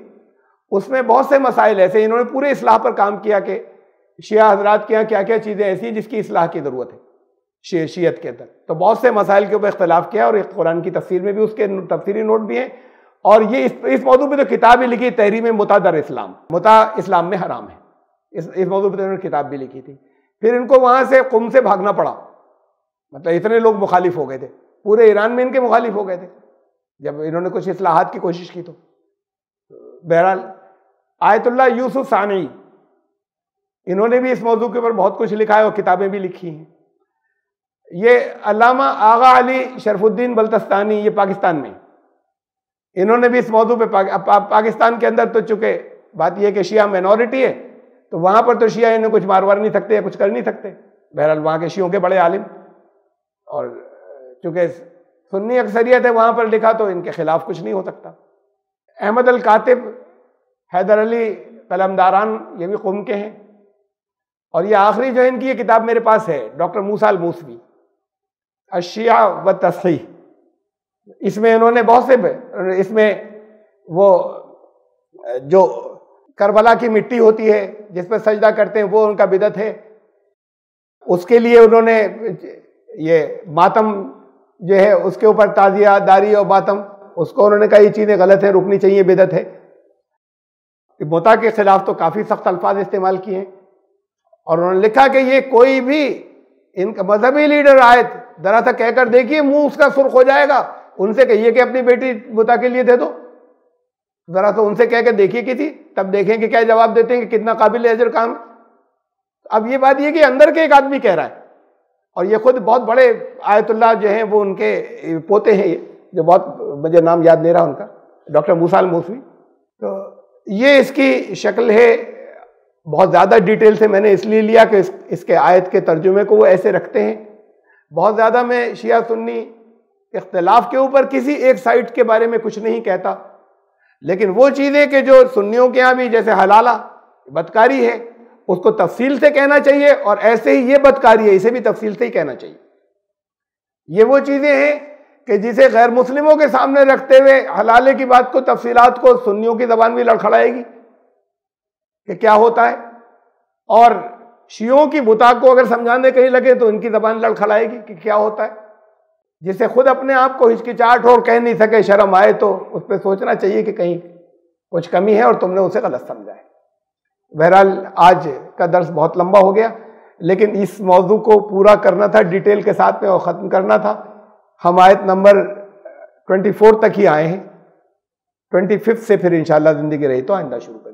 اس میں بہت سے مسائل ایسے انہوں نے پورے اصلاح پر کام کیا کہ شیعہ حضرات کے یہاں کیا کیا چیزیں ایسی ہیں جس کی اصلاح کی ضرورت ہے شیعت کے اندر، تو بہت سے مسائل کے اوپر اختلاف کیا، اور ایک قرآن کی تفسیر میں بھی اس کے تفسیری نوٹ بھی ہیں، اور یہ اس موضوع پہ تو کتاب ہی لکھی، تحریم متع در اسلام، متع اسلام میں حرام ہے، اس موضوع پہ انہوں نے کتاب بھی لکھی تھی۔ پھر ان کو وہاں سے قم سے بھاگنا پڑا، مطلب اتنے لوگ مخالف ہو گئے تھے، پورے ایران میں ان کے مخالف ہو گئے تھے جب انہوں نے کچھ اصلاحات کی کوشش کی۔ تو بہرحال آیت اللہ یوسف ثانوی، انہوں نے بھی اس موضوع کے اوپر بہت کچھ لکھا ہے اور کتابیں بھی لکھی ہیں۔ یہ علامہ آغا علی شرف الدین بلتستانی، یہ پاکستان میں، انہوں نے بھی اس موضوع پہ پاکستان کے اندر تو چونکہ بات یہ کہ شیعہ مینورٹی ہے تو وہاں پر تو شیعہ انہیں کچھ مار نہیں سکتے یا کچھ کر نہیں سکتے، بہرحال وہاں کے شیعوں کے بڑے عالم، اور چونکہ سنی اکثریت ہے وہاں پر لکھا تو ان کے خلاف کچھ نہیں ہو سکتا۔ احمد الکاتب حیدر علی قلمداران، یہ بھی قم کے ہیں، اور یہ آخری جو ان کی یہ کتاب میرے پاس ہے، ڈاکٹر موسیٰ الموسوی الشیعہ والتصحیح، اس میں انہوں نے بہت سے، اس میں وہ جو کربلا کی مٹی ہوتی ہے جس پہ سجدہ کرتے ہیں وہ ان کا بدعت ہے، اس کے لیے انہوں نے یہ ماتم جو ہے اس کے اوپر تعزیہ داری اور ماتم، اس کو انہوں نے کہا یہ چیزیں غلط ہیں، رکنی چاہیے، بدعت ہے۔ متع کے خلاف تو کافی سخت الفاظ استعمال کیے ہیں، اور انہوں نے لکھا کہ یہ کوئی بھی ان کا مذہبی لیڈر آئے ذرا سا کہہ کر دیکھیے منہ اس کا سرخ ہو جائے گا، ان سے کہیے کہ اپنی بیٹی متع کے لیے دے دو، ذرا سا ان سے کہہ کے دیکھیے کسی، تب دیکھیں کہ کیا جواب دیتے ہیں کہ کتنا قابل اجر کام ہے۔ اب یہ بات یہ کہ اندر کے ایک آدمی کہہ رہا ہے، اور یہ خود بہت بڑے آیت اللہ جو ہیں وہ ان کے پوتے ہیں، جو بہت مجھے نام یاد نہیں رہا ان کا، ڈاکٹر موسیٰ الموسوی. تو یہ اس کی شکل ہے. بہت زیادہ ڈیٹیل سے میں نے اس لیے لیا کہ اس کے آیت کے ترجمے کو وہ ایسے رکھتے ہیں. بہت زیادہ میں شیعہ سنی اختلاف کے اوپر کسی ایک سائٹ کے بارے میں کچھ نہیں کہتا، لیکن وہ چیزیں کہ جو سنیوں کے ہاں بھی جیسے حلالہ بدکاری ہے اس کو تفصیل سے کہنا چاہیے، اور ایسے ہی یہ بدکاری ہے اسے بھی تفصیل سے ہی کہنا چاہیے. یہ وہ چیزیں ہیں کہ جسے غیر مسلموں کے سامنے رکھتے ہوئے حلالے کی بات کو، تفصیلات کو سنیوں کی زبان بھی لڑکھڑائے گی کہ کیا ہوتا ہے، اور شیعوں کی بتا کو اگر سمجھانے کہیں لگے تو ان کی زبان لڑکھڑائے گی کہ کیا ہوتا ہے. جسے خود اپنے آپ کو ہچکچاہٹ ہو اور کہہ نہیں سکے، شرم آئے، تو اس پہ سوچنا چاہیے کہ کہیں کچھ کمی ہے اور تم نے اسے غلط سمجھا ہے. بہرحال آج کا درس بہت لمبا ہو گیا، لیکن اس موضوع کو پورا کرنا تھا ڈیٹیل کے ساتھ میں اور ختم کرنا تھا. ہم آیت نمبر 24 تک ہی آئے ہیں. 25 سے پھر انشاءاللہ زندگی رہی تو آئندہ شروع کریں.